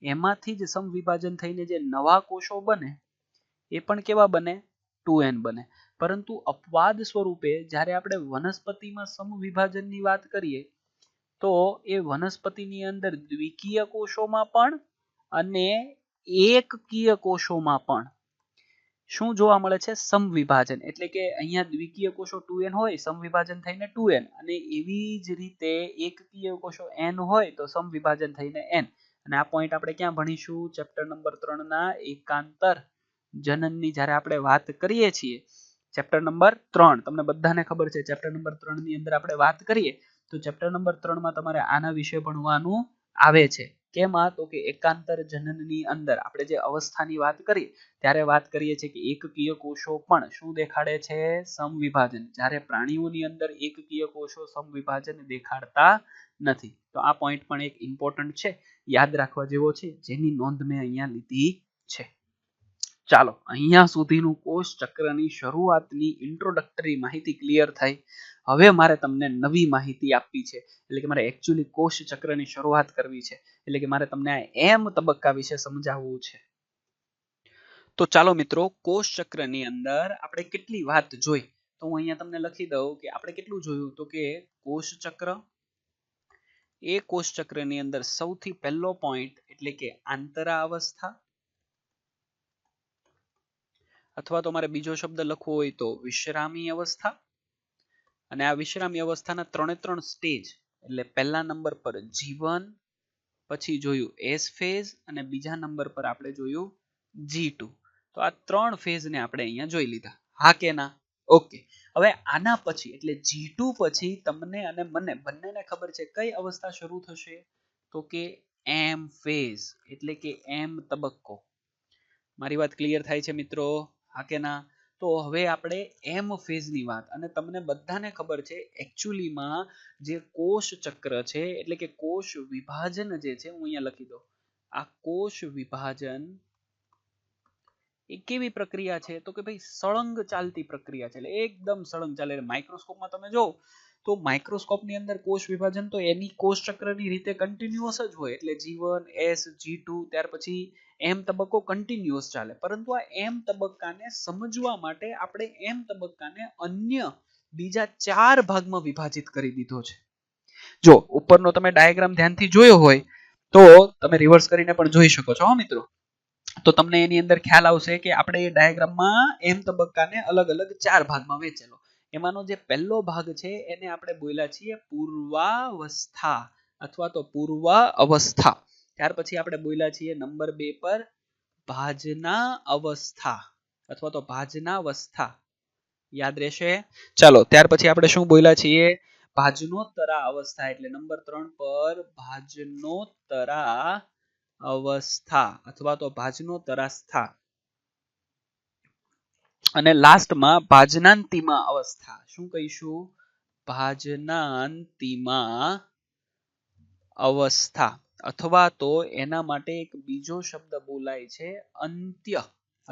એમાંથી જ સમવિભાજન થઈને જે નવા કોષો બને એ પણ કેવા બને? 2n બને. પરંતુ અપવાદ સ્વરૂપે જ્યારે આપણે વનસ્પતિમાં સમવિભાજનની વાત કરીએ તો એ વનસ્પતિની અંદર દ્વિકીય કોષોમાં પણ અને એકકીય કોષોમાં પણ શું જોવા મળે છે? સમવિભાજન. એટલે કે અહીંયા દ્વિકીય કોષો 2n હોય, સમવિભાજન થઈને 2n, અને એવી જ રીતે એકકીય કોષો n હોય તો સમવિભાજન થઈને n. અને આ પોઈન્ટ આપણે ક્યાં ભણીશું? ચેપ્ટર નંબર 3 ના એકાંતર જનનની જ્યારે આપણે વાત કરીએ છીએ, ચેપ્ટર નંબર 3 તમને બધાને ખબર છે, ચેપ્ટર નંબર 3 ની અંદર આપણે વાત કરીએ તો ચેપ્ટર નંબર 3 માં તમારે આના વિશે ભણવાનું આવે છે. કેમાં? તો કે એકાંતર જનનની અંદર આપણે જે અવસ્થાની વાત કરીએ ત્યારે વાત કરીએ છીએ કે એકકીય કોષો પણ શું દેખાડે છે? સમવિભાજન. જ્યારે પ્રાણીઓની અંદર એકકીય કોષો સમવિભાજન દેખાડતા નથી. તો આ પોઈન્ટ પણ એક ઇમ્પોર્ટન્ટ છે, યાદ રાખવા જેવો છે, જેની નોંધ મેં અહીંયા લીધી છે. ચાલો, અહીંયા સુધીનું કોષ ચક્રની શરૂઆતની ઇન્ટ્રોડક્ટરી માહિતી ક્લિયર થઈ. હવે મારે તમને નવી માહિતી આપવી છે, એટલે કે મારે એકચ્યુઅલી કોષ ચક્રની શરૂઆત કરવી છે, એટલે કે મારે તમને એમ તબક્કા વિશે સમજાવવું છે. તો ચાલો મિત્રો, કોષ ચક્રની અંદર આપણે કેટલી વાત જોઈ, તો હું અહીંયા તમને લખી દઉં કે આપણે કેટલું જોયું. તો કે કોષ ચક્ર, એ કોષ ચક્રની અંદર સૌથી પહેલો પોઈન્ટ એટલે કે આંતરા અવસ્થા, અથવા તો મારે બીજો શબ્દ લખવો હોય તો વિશ્રામી અવસ્થા. અને આ વિશ્રામી અવસ્થાના 3 સ્ટેજ, એટલે પહેલા નંબર પર G1, પછી જોયું S ફેઝ, અને બીજા નંબર પર આપણે જોયું G2. તો આ 3 ફેઝને આપણે અહીંયા જોઈ લીધા. હા કે ના? ઓકે. હવે આના પછી એટલે G2 પછી તમને અને મને બંનેને ખબર છે કઈ અવસ્થા શરૂ થશે? તો કે M ફેઝ, એટલે કે M તબક્કો. મારી વાત ક્લિયર થાય છે મિત્રો? હા કે ના? તો હવે આપણે M ફેઝની વાત, અને તમને બધાને ખબર છે એકચ્યુઅલીમાં જે કોષ ચક્ર છે, એટલે કે કોષ વિભાજન જે છે, હું અહીંયા લખી દઉં, આ કોષ વિભાજન એ કેવી પ્રક્રિયા છે? તો કે ભાઈ સળંગ ચાલતી પ્રક્રિયા છે, એટલે એકદમ સળંગ ચાલે. માઇક્રોસ્કોપમાં તમે જો તો માઇક્રોસ્કોપની અંદર કોષ વિભાજન તો એની કોષ ચક્રની રીતે કન્ટિન્યુઅસ જ હોય, એટલે G1, S, G2, ત્યાર પછી M તબક્કો કન્ટિન્યુઅસ ચાલે. પરંતુ આ M તબક્કાને સમજવા માટે આપણે M તબક્કાને અન્ય બીજા 4 ભાગમાં વિભાજિત કરી દીધો છે. જો ઉપરનો તમે ડાયાગ્રામ ધ્યાનથી જોયો હોય તો તમે રિવર્સ કરીને પણ જોઈ શકો છો મિત્રો. તો તમને એની અંદર ખ્યાલ આવશે કે આપણે એ ડાયાગ્રામમાં M તબક્કાને અલગ અલગ 4 ભાગમાં વહેંચેલો. એમાંનો જે પહેલો ભાગ છે એને આપણે બોલ્યા છીએ પૂર્વાવસ્થા અથવા તો પૂર્વ અવસ્થા. ત્યાર પછી આપણે બોલ્યા છીએ નંબર 2 પર ભાજના અવસ્થા અથવા તો ભાજનાવસ્થા. યાદ રહેશે? ચાલો, ત્યાર પછી આપણે શું બોલ્યા છીએ? ભાજનોત્તરા અવસ્થા, એટલે નંબર 3 પર ભાજનોત્તરા અવસ્થા અથવા તો ભાજનોત્તરાસ્થા. અને લાસ્ટમાં ભાજનાંતિમા અવસ્થા. શું કહીશું? ભાજનાંતિમા અવસ્થા, અથવા તો એના માટે એક બીજો શબ્દ બોલાય છે અંત્ય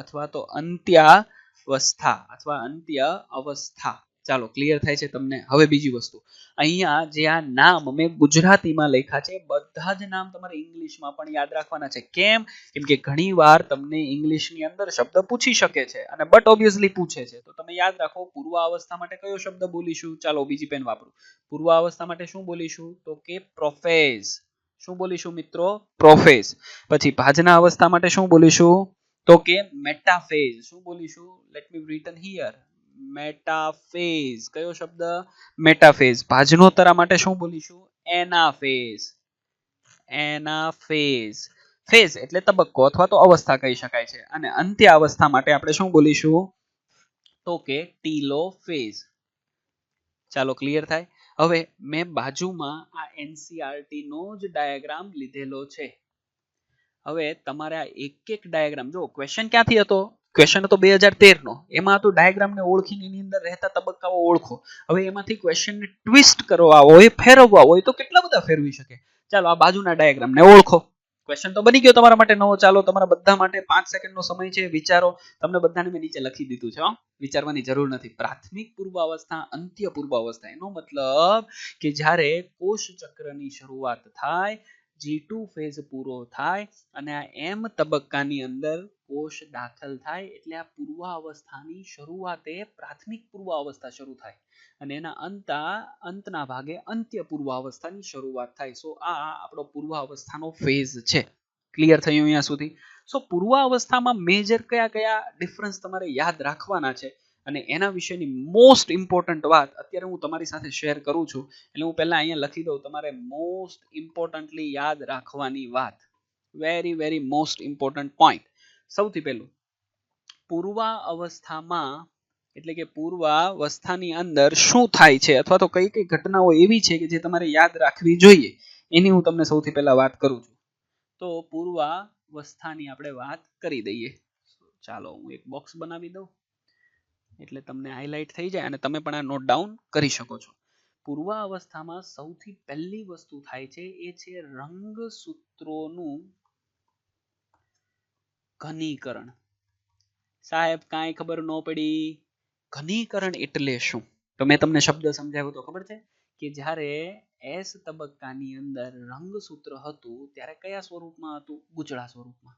અથવા તો અંત્યાવસ્થા અથવા અંત્ય અવસ્થા. ચાલો, ક્લિયર થાય છે તમને? હવે બીજી વસ્તુ, અહીંયા જે આ નામ મેં ગુજરાતીમાં લખ્યા છે, બધા જ નામ તમારે ઇંગ્લિશમાં પણ યાદ રાખવાના છે. કેમ? કેમ કે ઘણીવાર તમને ઇંગ્લિશની અંદર શબ્દ પૂછી શકે છે, અને બટ ઓબ્વિયસલી પૂછે છે. તો તમે યાદ રાખો, પૂર્વાવસ્થા માટે કયો શબ્દ બોલીશું? ચાલો, બીજી પેન વાપરો. પૂર્વાવસ્થા માટે શું બોલીશું? તો કે પ્રોફેઝ. શું બોલીશું મિત્રો? પ્રોફેઝ. પછી ભાજના અવસ્થા માટે શું બોલીશું? તો કે મેટાફેઝ. શું બોલીશું? Let me written here, metaphase. કયો શબ્દ? મેટાફેઝ. ભાજનોત્તરા માટે શું બોલીશું? એનાફેઝ. એનાફેઝ. ફેઝ એટલે તબક્કો અથવા તો અવસ્થા કહી શકાય છે. અને અંત્ય અવસ્થા માટે આપણે શું બોલીશું? તો કે ટીલોફેઝ. ચાલો, ક્લિયર થાય? હવે મેં બાજુમાં આ NCERT નો જ ડાયાગ્રામ લીધેલો છે. હવે તમારે આ એક ડાયાગ્રામ જો, ક્વેશ્ચન ક્યાંથી હતો? ક્વેશ્ચન હતો 2013 નો. એમાં હતું ડાયાગ્રામને ઓળખીને એની અંદર રહેતા તબક્કાઓ ઓળખો. હવે એમાંથી ક્વેશ્ચનને ટ્વિસ્ટ કરવા હોય, ફેરવવા હોય તો કેટલા બધા ફેરવી શકે. ચાલો, આ બાજુના ડાયાગ્રામને ઓળખો. ક્વેશ્ચન તો બની ગયો તમારા માટે નવો. ચાલો, તમારા બધા માટે 5 સેકન્ડનો સમય છે, વિચારો. તમને બધાને મેં નીચે લખી દીધું છે, વિચારવાની જરૂર નથી. પ્રાથમિક પૂર્વાવસ્થા, અંત્ય પૂર્વાવસ્થા. એનો મતલબ કે જ્યારે કોષ ચક્રની શરૂઆત થાય, G2 ફેઝ પૂરો થાય અને આ M તબક્કાની અંદર કોષ દાખલ થાય, એટલે આ પૂર્વાવસ્થાની શરૂઆતે પ્રાથમિક પૂર્વાવસ્થા શરૂ થાય અને એના અંતના ભાગે અંત્ય પૂર્વાવસ્થાની શરૂઆત થાય. સો આ આપણો પૂર્વાવસ્થાનો ફેઝ છે. ક્લિયર થયું અહીંયા સુધી? સો પૂર્વાવસ્થામાં મેજર કયા કયા ડિફરન્સ તમારે યાદ રાખવાના છે અને એના વિશેની મોસ્ટ ઇમ્પોર્ટન્ટ વાત અત્યારે હું તમારી સાથે શેર કરું છું. એટલે હું પહેલા અહીંયા લખી દઉં, તમારે મોસ્ટ ઇમ્પોર્ટન્ટલી યાદ રાખવાની વાત, very very most important point. સૌથી પહેલું, પૂર્વાવસ્થામાં એટલે કે પૂર્વાવસ્થાની અંદર શું થાય છે અથવા તો કઈ કઈ ઘટનાઓ એવી છે કે જે તમારે યાદ રાખવી જોઈએ, એની હું તમને સૌથી પહેલા વાત કરું છું. તો પૂર્વાવસ્થાની આપણે વાત કરી દઈએ. ચાલો હું એક બોક્સ બનાવી દઉં એટલે તમને હાઇલાઇટ થઈ જાય અને તમે પણ આ નોટ ડાઉન કરી શકો છો. પૂર્વાવસ્થામાં સૌથી પહેલી વસ્તુ થાય છે એ છે રંગસૂત્રોનું ઘનીકરણ. સાહેબ કાંઈ ખબર ન પડી, ઘનીકરણ એટલે શું? તો મેં તમને શબ્દ સમજાવ્યો તો ખબર છે કે જ્યારે એસ તબક્કાની અંદર રંગસૂત્ર હતું ત્યારે કયા સ્વરૂપમાં હતું? ગૂંચળા સ્વરૂપમાં,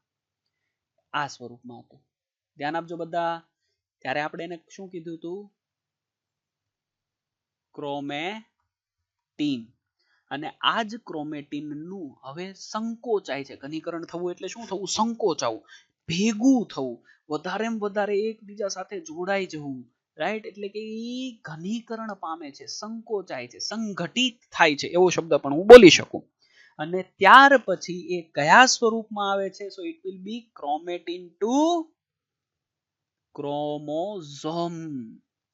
આ સ્વરૂપમાં હતું. ધ્યાન આપજો બધા. ત્યારે આપણે એને શું કીધું હતું? ક્રોમેટીન. અને આ જ ક્રોમેટીનનું હવે સંકોચાય છે. ઘનીકરણ થવું એટલે શું થવું? સંકોચાવું, ભેગું થવું, વધારેમાં વધારે એકબીજા સાથે જોડાઈ જવું, રાઈટ? એટલે કે એ ઘનીકરણ પામે છે, સંકોચાય છે, સંઘટિત થાય છે, એવો શબ્દ પણ હું બોલી શકું. અને ત્યાર પછી એ કયા સ્વરૂપમાં આવે છે? So it will be chromatin to chromosome.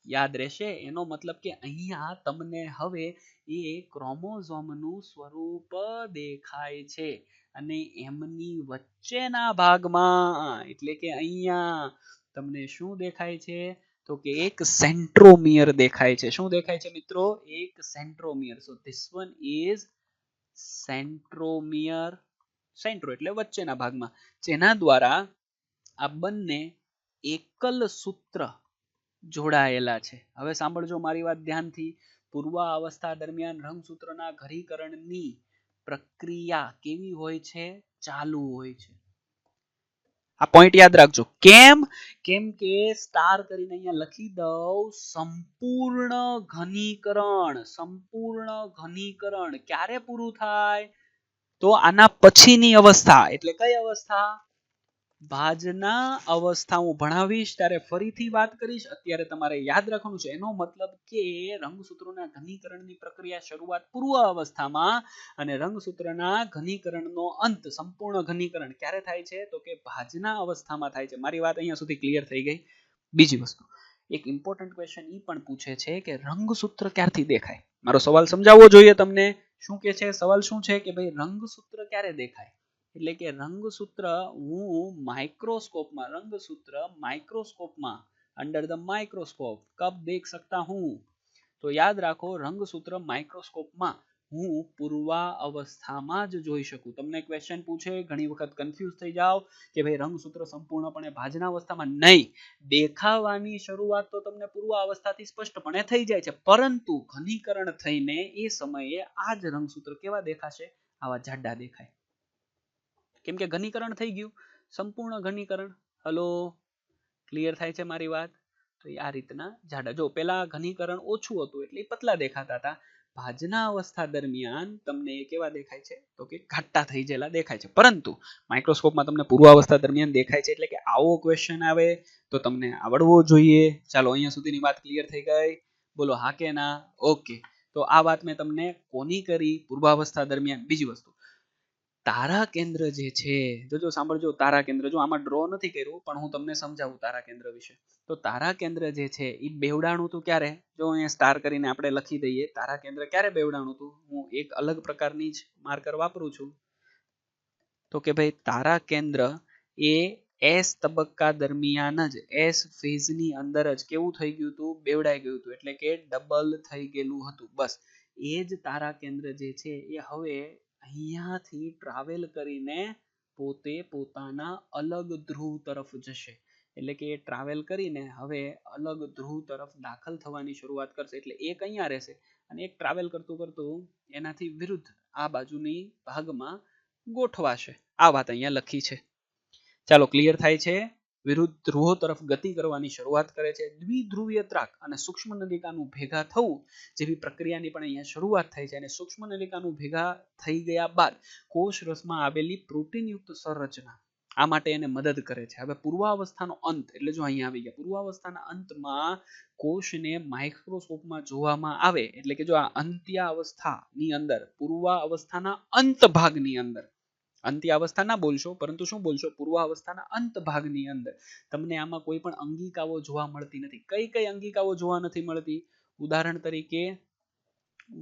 યાદ રહેશે? એનો મતલબ કે અહીંયા તમને હવે એ ક્રોમોઝોમનું સ્વરૂપ દેખાય છે અને એમની વચ્ચેના ભાગમાં એટલે કે અહીંયા તમને શું દેખાય છે? તો કે એક સેન્ટ્રોમિયર દેખાય છે. શું દેખાય છે મિત્રો? એક centromere. So this one is centromere. Santro એટલે વચ્ચેના ભાગમાં, જેના દ્વારા આ બંને એકલ સૂત્ર જોડાયેલા છે. હવે સાંભળજો મારી વાત ધ્યાનથી. પૂર્વાવસ્થા દરમિયાન રંગસૂત્રના ઘનીકરણની પ્રક્રિયા કેવી હોય છે? ચાલુ હોય છે. આ પોઈન્ટ યાદ રાખજો. કેમ? કેમ કે સ્ટાર કરીને અહીંયા લખી દઉં, સંપૂર્ણ ઘનીકરણ. સંપૂર્ણ ઘનીકરણ ક્યારે પૂરું થાય? તો આના પછીની અવસ્થા. એટલે કઈ અવસ્થા? ભાજના અવસ્થા હું ભણાવીશ ત્યારે ફરીથી વાત કરીશ. અત્યારે તમારે યાદ રાખવાનું છે. એનો મતલબ કે રંગસૂત્રોના ઘનીકરણની પ્રક્રિયા શરૂઆત પૂર્વ અવસ્થામાં અને રંગસૂત્રના ઘનીકરણનો અંત સંપૂર્ણ ઘનીકરણ ક્યારે થાય છે? તો કે ભાજના અવસ્થામાં થાય છે. મારી વાત અહીંયા સુધી ક્લિયર થઈ ગઈ? બીજી વસ્તુ, એક ઇમ્પોર્ટન્ટ ક્વેશ્ચન ઈ પણ પૂછે છે કે રંગસૂત્ર ક્યારથી દેખાય? મારો સવાલ સમજાવવો જોઈએ તમને. શું કે છે સવાલ? શું છે કે ભાઈ રંગસૂત્ર ક્યારે દેખાય? એટલે કે રંગસૂત્ર હું માઇક્રોસ્કોપમાં, રંગસૂત્ર માઇક્રોસ્કોપમાં, અંડર ધ માइक्रोस्कोप कब देख सकता हूं? તો યાદ રાખો, રંગસૂત્ર માઇક્રોસ્કોપમાં હું પૂર્વાવસ્થામાં જ જોઈ શકું. તમને ક્વેશ્ચન પૂછે, ઘણી વખત કન્ફ્યુઝ થઈ જાવ કે ભાઈ રંગસૂત્ર સંપૂર્ણપણે ભાજના અવસ્થામાં નહીં. દેખાવાની શરૂઆત તો તમને પૂર્વાવસ્થાથી સ્પષ્ટપણે થઈ જાય છે, પરંતુ ઘનીકરણ થઈને એ સમયે આ જ રંગસૂત્ર કેવા દેખાશે? આવા જાડા દેખાય. કેમ કે ઘનીકરણ થઈ ગયું, સંપૂર્ણ ઘનીકરણ. હલો, ક્લિયર થાય છે મારી વાત? તો આ રીતના જાડા. જો પેલા ઘનીકરણ ઓછું હતું એટલે પતલા દેખાતા હતા. ભાજના અવસ્થા દરમિયાન તમને એ કેવા દેખાય છે? તો કે ઘાટા થઈ ગયેલા દેખાય છે. પરંતુ માઇક્રોસ્કોપમાં તમને પૂર્વાવસ્થા દરમિયાન દેખાય છે. એટલે કે આવો ક્વેશ્ચન આવે તો તમને આવડવો જોઈએ. ચાલો, અહીંયા સુધીની વાત ક્લિયર થઈ ગઈ? બોલો હા કે ના? ઓકે. તો આ વાત મેં તમને કોની કરી? પૂર્વાવસ્થા દરમિયાન. બીજી વસ્તુ, તારા કેન્દ્ર જે છે, જો સાંભળજો, તારા કેન્દ્ર, જો આમાં ડ્રો નથી કર્યું પણ હું તમને સમજાવું તારા કેન્દ્ર વિશે. તો તારા કેન્દ્ર જે છે એ બેવડાણું હતું ક્યારે? જો અહીંયા સ્ટાર કરીને આપણે લખી દઈએ, તારા કેન્દ્ર ક્યારે બેવડાણું હતું? હું એક અલગ પ્રકારની જ માર્કર વાપરું છું. તો કે ભાઈ તારા કેન્દ્ર એ એસ તબક્કા દરમિયાન જ, એસ ફેઝની અંદર જ કેવું થઈ ગયું હતું? બેવડાઈ ગયું હતું. એટલે કે ડબલ થઈ ગયેલું હતું. બસ એ જ તારા કેન્દ્ર જે છે એ હવે અહીંયાથી ટ્રાવેલ કરીને પોતે પોતાના અલગ ધ્રુવ તરફ જશે. એટલે કે એ ટ્રાવેલ કરીને હવે અલગ ધ્રુવ તરફ દાખલ થવાની શરૂઆત કરશે. એટલે એક અહીંયા રહેશે અને એક ટ્રાવેલ કરતું કરતું એનાથી વિરુદ્ધ આ બાજુની ભાગમાં ગોઠવાશે. આ વાત અહીંયા લખી છે. ચાલો, ક્લિયર થાય છે? વિરુદ્ધ ધ્રુવો તરફ ગતિ કરવાની શરૂઆત કરે છે. દ્વિધ્રુવીય ત્રાક અને સૂક્ષ્મ નલિકાનું ભેગા થવું જેવી પ્રક્રિયાની પણ અહીંયા શરૂઆત થાય છે. અને સૂક્ષ્મ નલિકાનું ભેગા થઈ ગયા બાદ કોષરસમાં આવેલી પ્રોટીનયુક્ત સંરચના આ માટે એને મદદ કરે છે. હવે પૂર્વાવસ્થાનો અંત એટલે જો અહીંયા આવી ગયા, પૂર્વાવસ્થાના અંતમાં કોષને માઇક્રોસ્કોપમાં જોવામાં આવે એટલે કે જો આ અંત્યાવસ્થાની અંદર, પૂર્વાવસ્થાના અંત ભાગની અંદર, અંત્યાવસ્થા ના બોલશો પરંતુ શું બોલશો, પૂર્વાવસ્થાના અંત ભાગની અંદર તમને આમાં કોઈ પણ અંગિકાઓ જોવા મળતી નથી. કઈ કઈ અંગિકાઓ જોવા નથી મળતી? ઉદાહરણ તરીકે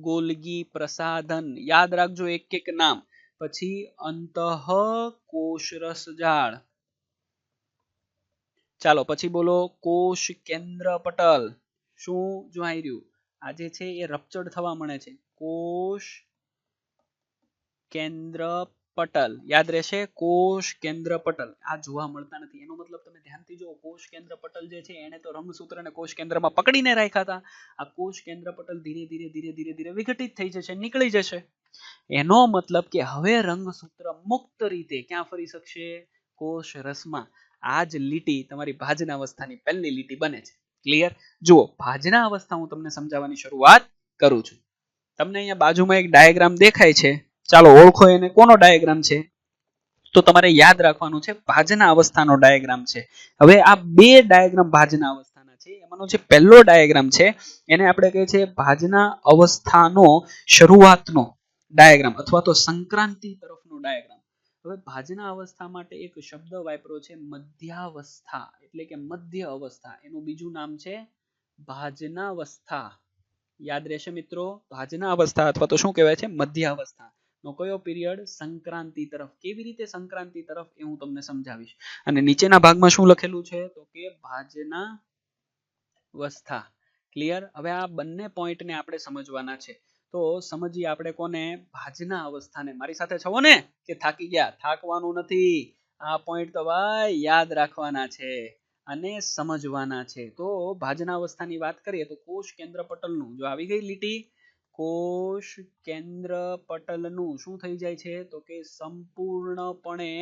ગોલ્ગી પ્રસાધન, યાદ રાખજો એક એક નામ. પછી અંતઃ કોષરસ જાળ, ચાલો પછી બોલો કોષ કેન્દ્ર પટલ. શું જોઈ રહ્યું? આ જે છે એ રપ્ચર્ડ થવા મળે છે. કોષ કેન્દ્ર પટલ યાદ રહેશે, કોષ કેન્દ્ર પટલ આ જોવા મળતા નથી. એનો મતલબ તમે ધ્યાનથી જો, કોષ કેન્દ્ર પટલ જે છે એને તો રંગસૂત્રને કોષ કેન્દ્રમાં પકડીને રાખ્યા હતા. આ કોષ કેન્દ્ર પટલ ધીરે ધીરે ધીરે ધીરે ધીરે વિઘટિત થઈ જશે, નીકળી જશે. એનો મતલબ કે હવે રંગસૂત્ર મુક્ત રીતે ક્યાં ફરી શકશે? કોષ રસમાં. આ જ લીટી તમારી ભાજના અવસ્થાની પહેલી લીટી બને છે. ક્લિયર? જુઓ, ભાજના અવસ્થા હું તમને સમજાવવાની શરૂઆત કરું છું. તમને અહીંયા બાજુમાં એક ડાયાગ્રામ દેખાય છે, ચાલો ઓળખો એને. કોનો ડાયાગ્રામ છે? તો તમારે યાદ રાખવાનું છે, ભાજના અવસ્થાનો ડાયાગ્રામ છે. હવે આ બે ડાયાગ્રામ ભાજના અવસ્થાના છે. એમાંનો જે પહેલો ડાયાગ્રામ છે એને આપણે કહીએ છીએ ભાજના અવસ્થાનો શરૂઆતનો ડાયાગ્રામ અથવા તો સંક્રાંતિ તરફનો ડાયાગ્રામ. હવે ભાજના અવસ્થા માટે એક શબ્દ વાપરો છે મધ્યાવસ્થા, એટલે કે મધ્ય અવસ્થા. એનું બીજું નામ છે ભાજનાવસ્થા. યાદ રહેશે મિત્રો, ભાજના અવસ્થા અથવા તો શું કહેવાય છે? મધ્ય અવસ્થા. નો કયો પીરિયડ? સંક્રાંતિ તરફ. કેવી રીતે સંક્રાંતિ તરફ એ હું તમને સમજાવીશ. અને નીચેના ભાગમાં શું લખેલું છે? તો કે ભાજના અવસ્થા. ક્લિયર? હવે આ બંને પોઈન્ટને આપણે સમજવાના છે. તો સમજીએ આપણે કોને? ભાજના અવસ્થાને. મારી સાથે છો ને કે થાકી ગયા? થાકવાનું નથી. આ પોઈન્ટ તો ભાઈ યાદ રાખવાના છે અને સમજવાના છે. તો ભાજના અવસ્થાની વાત કરીએ તો કોષ કેન્દ્ર પટલનું જો આવી ગઈ લીટી, કોષ કેન્દ્ર પટલનું શું થઈ જાય છે? તો કે સંપૂર્ણપણે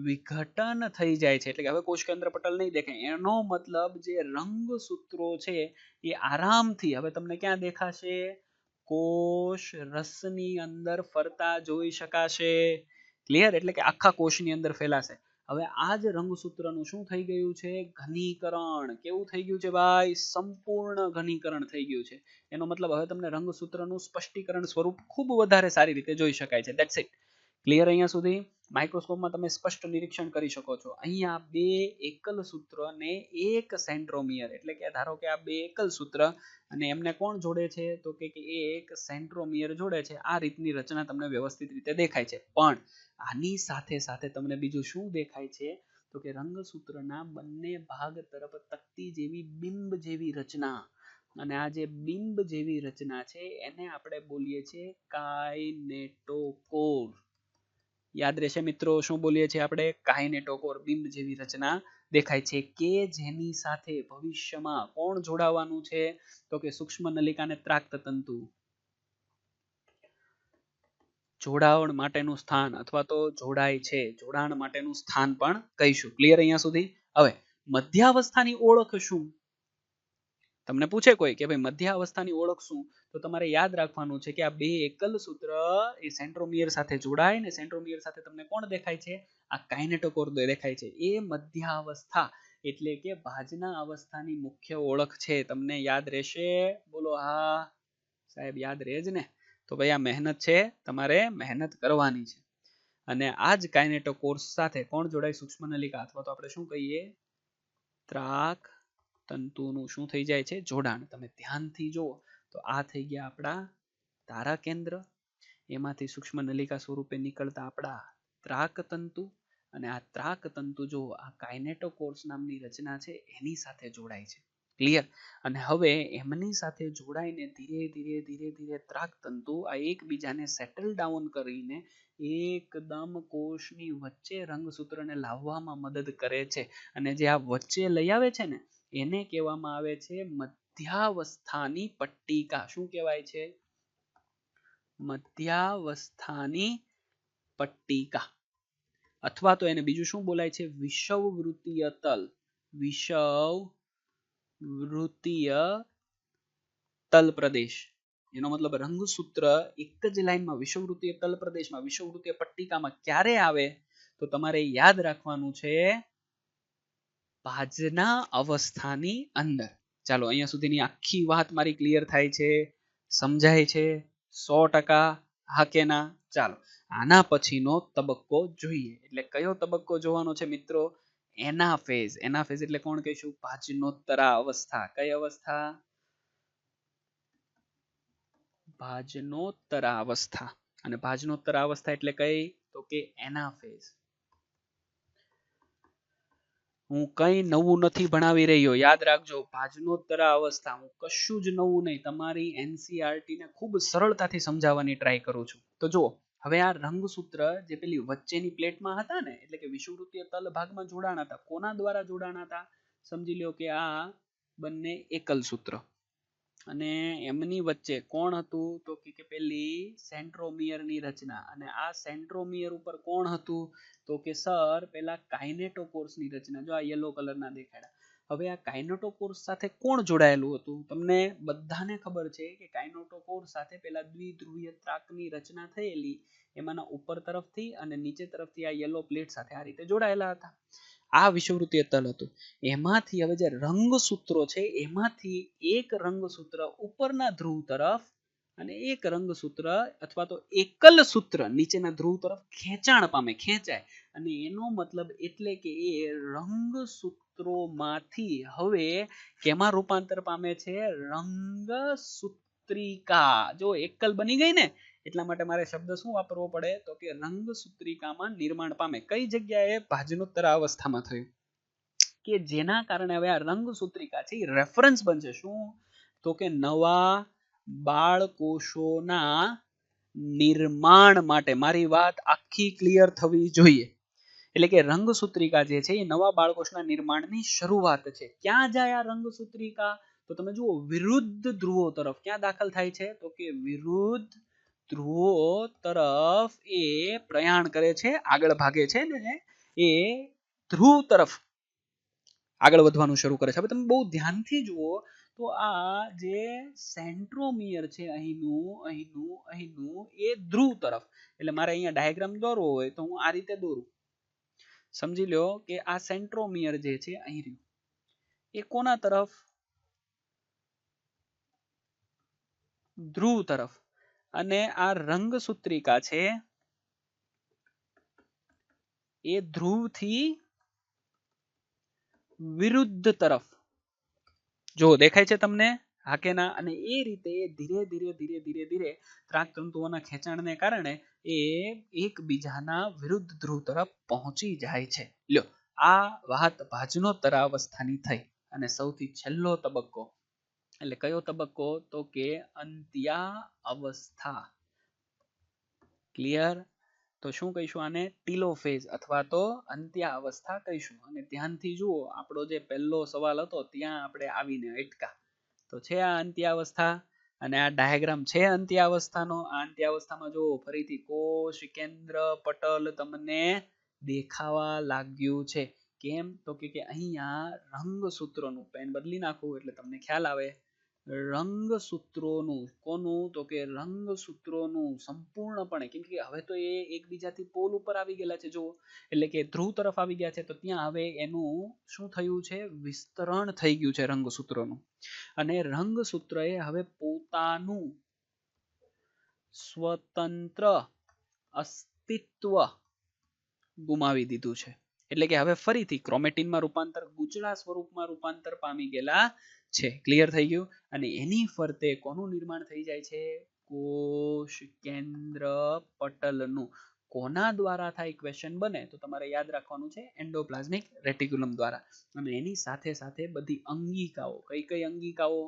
વિઘટન થઈ જાય છે. એટલે કે હવે કોષ કેન્દ્ર પટલ નહીં દેખાય. એનો મતલબ જે રંગસૂત્રો છે એ આરામથી હવે તમને ક્યાં દેખાશે? કોષ રસની અંદર ફરતા જોઈ શકાશે. ક્લિયર? એટલે કે આખા કોષની અંદર ફેલાશે. હવે આ જ રંગસૂત્રનું શું થઈ ગયું છે? ઘનીકરણ. કેવું થઈ ગયું છે ભાઈ? સંપૂર્ણ ઘનીકરણ થઈ ગયું છે. એનો મતલબ હવે તમને રંગસૂત્રનું સ્પષ્ટીકરણ સ્વરૂપ ખૂબ વધારે સારી રીતે જોઈ શકાય છે. That's it. ક્લિયર? અહીંયા સુધી માઇક્રોસ્કોપમાં તમે સ્પષ્ટ નિરીક્ષણ કરી શકો છો. અહીંયા બે એકલ સૂત્ર અને એક સેન્ટ્રોમિયર, એટલે કે ધારો કે આ બે એકલ સૂત્ર અને એમને કોણ જોડે છે? તો કે એક સેન્ટ્રોમિયર જોડે છે. આ રીતની રચના તમને વ્યવસ્થિત રીતે દેખાય છે. પણ આની સાથે સાથે તમને બીજું શું દેખાય છે? તો કે રંગસૂત્રના બંને ભાગ તરફ તકતી જેવી બિંબ જેવી રચના. અને આ જે બિંબ જેવી રચના છે એને આપણે બોલીએ છીએ કાઇનેટોકોર. યાદ રહેશે મિત્રો, શું બોલીએ છીએ આપણે? કાઇનેટોકોર. બિંબ જેવી રચના દેખાય છે કે જેની સાથે ભવિષ્યમાં કોણ જોડાવાનું છે? તો કે સૂક્ષ્મ નલિકા અને ત્રાકતંતુ. જોડાણ માટેનું સ્થાન અથવા તો જોડાય છે, જોડાણ માટેનું સ્થાન પણ કહીશું. ક્લિયર અહીંયા સુધી? હવે મધ્યાવસ્થાની ઓળખ શું? તમને પૂછે કોઈ કે ભાઈ મધ્યાવસ્થાની ઓળખ શું? તો તમારે યાદ રાખવાનું છે કે આ બે એકલ સૂત્ર એ સેન્ટ્રોમિયર સાથે જોડાય ને સેન્ટ્રોમિયર સાથે તમને કોણ દેખાય છે? આ કાઇનેટોકોર દેખાય છે. એ મધ્યાવસ્થા એટલે કે ભાજના અવસ્થાની મુખ્ય ઓળખ છે. તમને યાદ રહેશે? બોલો હા સાહેબ, યાદ રહે જ ને? તો ભાઈ આ મહેનત છે, તમારે મહેનત કરવાની છે. અને આ જ કાઇનેટોકોર્સ સાથે કોણ જોડાય? સૂક્ષ્મ નલિકા અથવા તો આપણે શું કહીએ? ત્રાક તંતુનું શું થઈ જાય છે? જોડાણ. તમે ધ્યાનથી જુઓ તો આ થઈ ગયા આપણા તારા કેન્દ્ર, એમાંથી સૂક્ષ્મ નલિકા સ્વરૂપે નીકળતા આપણા ત્રાક તંતુ, અને આ ત્રાક તંતુ જો આ કાઇનેટોકોર્સ નામની રચના છે એની સાથે જોડાય છે. ક્લિયર? અને હવે એમની સાથે જોડાઈને ધીરે ધીરે ધીરે ધીરે ત્રાક તંતુ આ એકબીજાને સેટલ ડાઉન કરીને એકદમ કોષની વચ્ચે રંગસૂત્રને લાવવામાં મદદ કરે છે. અને જે આ વચ્ચે લઈ આવે છે ને એને કહેવામાં આવે છે મધ્યાવસ્થાની પટ્ટિકા. શું કહેવાય છે? મધ્યાવસ્થાની પટ્ટિકા. અથવા તો એને બીજું શું બોલાય છે? વિષવવૃત્તીય તલ. વિષવવૃત્તીય તલ પ્રદેશ. એનો મતલબ રંગસૂત્ર એક જ લાઈનમાં વિષવવૃત્તીય તલ પ્રદેશમાં, વિષવવૃત્તીય પટ્ટિકામાં ક્યારે આવે? તો તમારે યાદ રાખવાનું છે ભાજના અવસ્થાની અંદર. ચાલો અહીંયા સુધીની આખી વાત મારી ક્લિયર થાય છે, સમજાય છે 100%? હા કે ના? ચાલો આના પછીનો તબક્કો જોઈએ. એટલે કયો તબક્કો જોવાનો છે મિત્રો? એનાફેઝ. એનાફેઝ એટલે કોણ કહીશું? ભાજનોત્તરા અવસ્થા. કઈ અવસ્થા? ભાજનોત્તરા અવસ્થા. અને ભાજનોત્તરા અવસ્થા એટલે કઈ? તો કે એનાફેઝ. હું કઈ નવું નથી ભણાવી રહ્યો, યાદ રાખજો. ભાજનોત્તરા અવસ્થા, હું કશું જ નવું નહીં, તમારી એનસીઆરટી ને ખૂબ સરળતાથી સમજાવવાની ટ્રાય કરું છું. તો જુઓ, હવે આ રંગસૂત્ર જે પેલી વચ્ચેની પ્લેટમાં હતા ને, એટલે કે વિષુવવૃત્તીય તલ ભાગમાં જોડાણ હતા, કોના દ્વારા જોડાણ હતા? સમજી લ્યો કે આ બંને એકલ સૂત્ર, અને એમની વચ્ચે કોણ હતું? તો કે પેલી સેન્ટ્રોમિયરની રચના. અને આ સેન્ટ્રોમિયર ઉપર કોણ હતું? તો કે સર પેલા કાઇનેટોકોર્સની રચના. જો આ યલો કલરના દેખાડ્યા. હવે આ કાઇનેટોકોર્સ સાથે કોણ જોડાયેલું હતું? તમને બધાને ખબર છે કે કાઇનેટોકોર્સ સાથે પેલા દ્વિધ્રુવીય ત્રાકની રચના થયેલી, એમાંના ઉપર તરફથી અને નીચે તરફથી આ યલો પ્લેટ સાથે આ રીતે જોડાયેલા હતા. આ વિષુવવૃત્તીય તલ હતું. એમાંથી હવે જે રંગસૂત્રો છે, એમાંથી એક રંગસૂત્ર ઉપરના ધ્રુવ તરફ અને એક રંગસૂત્ર અથવા તો એકલ સૂત્ર નીચેના ધ્રુવ તરફ ખેંચાણ પામે, ખેંચાય. અને એનો મતલબ એટલે કે એ રંગસૂત્રોમાંથી હવે કેમાં રૂપાંતર પામે છે? રંગસૂત્રિકા. જો એકલ બની ગઈ ને, એટલા માટે મારે શબ્દ શું વાપરવો પડે? તો કે રંગસૂત્રિકામાં નિર્માણ પામે. કઈ જગ્યાએ? ભાજનોત્તરા અવસ્થામાં થયું. કે જેના કારણે હવે આ રંગસૂત્રિકા છે એ રેફરન્સ બનશે. શું? તો કે નવા બાળકોષોના નિર્માણ માટે. મારી વાત આખી ક્લિયર થવી જોઈએ. એટલે કે રંગસૂત્રિકા જે છે એ નવા બાળકોષના નિર્માણની શરૂઆત છે. ક્યાં જાય આ રંગસૂત્રિકા? તો તમે જુઓ, વિરુદ્ધ ધ્રુવો તરફ. ક્યાં દાખલ થાય છે? તો કે વિરુદ્ધ ધ્રુવો તરફ એ પ્રયાણ કરે છે, આગળ ભાગે છે ને એ ધ્રુવ તરફ આગળ વધવાનું શરૂ કરે છે. હવે તમે બહુ ધ્યાનથી જુઓ તો આ જે સેન્ટ્રોમિયર છે અહીંનું એ ધ્રુવ તરફ. એટલે મારે અહીંયા ડાયાગ્રામ દોરવો હોય તો હું આ રીતે દોરું. સમજી લો કે આ સેન્ટ્રોમિયર જે છે અહીં રહ્યું, એ કોના તરફ? ધ્રુવ તરફ. અને આ રંગસૂત્રિકા છે એ ધ્રુવથી વિરુદ્ધ તરફ. જો દેખાય છે તમને? હા કે ના? અને એ રીતે ધીરે ધીરે ત્રાક તંતુઓના ખેંચાણને કારણે એ એકબીજાના વિરુદ્ધ ધ્રુવ તરફ પહોંચી જાય છે. લ્યો, આ વાત ભાજનોત્તરા અવસ્થાની થઈ. અને સૌથી છેલ્લો તબક્કો એટલે કયો તબક્કો? તો કે અંત્યા અવસ્થા. ક્લિયર? તો શું કહીશું આને? ટીલોફેઝ અથવા તો અંત્યા અવસ્થા કહીશું. અને ધ્યાનથી જુઓ, આપણો જે પહેલો સવાલ હતો ત્યાં આપણે આવીને અટકા. તો છે આ અંત્યા અવસ્થા, અને આ ડાયાગ્રામ છે અંત્યા અવસ્થાનો. આ અંત્યા અવસ્થામાં જુઓ, ફરીથી કોષ કેન્દ્ર પટલ તમને દેખાવા લાગ્યું છે. કેમ? તો કે અહીંયા રંગસૂત્રોનું, પેન બદલી નાખવું એટલે તમને ખ્યાલ આવે. રંગસૂત્રોનું, કોનું? તો કે રંગસૂત્રોનું સંપૂર્ણપણે, કેમ કે હવે તો એ એકબીજાથી પોલ ઉપર આવી ગયેલા છે. જો, એટલે કે ધ્રુવ તરફ આવી ગયા છે, તો ત્યાં હવે એનું શું થયું છે? વિસ્તરણ થઈ ગયું છે રંગસૂત્રોનું. અને રંગસૂત્રએ હવે પોતાનું સ્વતંત્ર અસ્તિત્વ ગુમાવી દીધું છે. એટલે કે હવે ફરીથી ક્રોમેટિનમાં રૂપાંતર, ગૂંચળા સ્વરૂપમાં રૂપાંતર પામી ગયેલા છે. ક્લિયર થઈ ગયું? અને એની ફરતે કોનું નિર્માણ થઈ જાય છે? કોષ કેન્દ્ર પટલનું. કોના દ્વારા થાય? ક્વેશ્ચન બને તો તમારે યાદ રાખવાનું છે એન્ડોપ્લાઝમિક રેટિક્યુલમ દ્વારા. અને એની સાથે સાથે બધી અંગિકાઓ. કઈ કઈ અંગિકાઓ?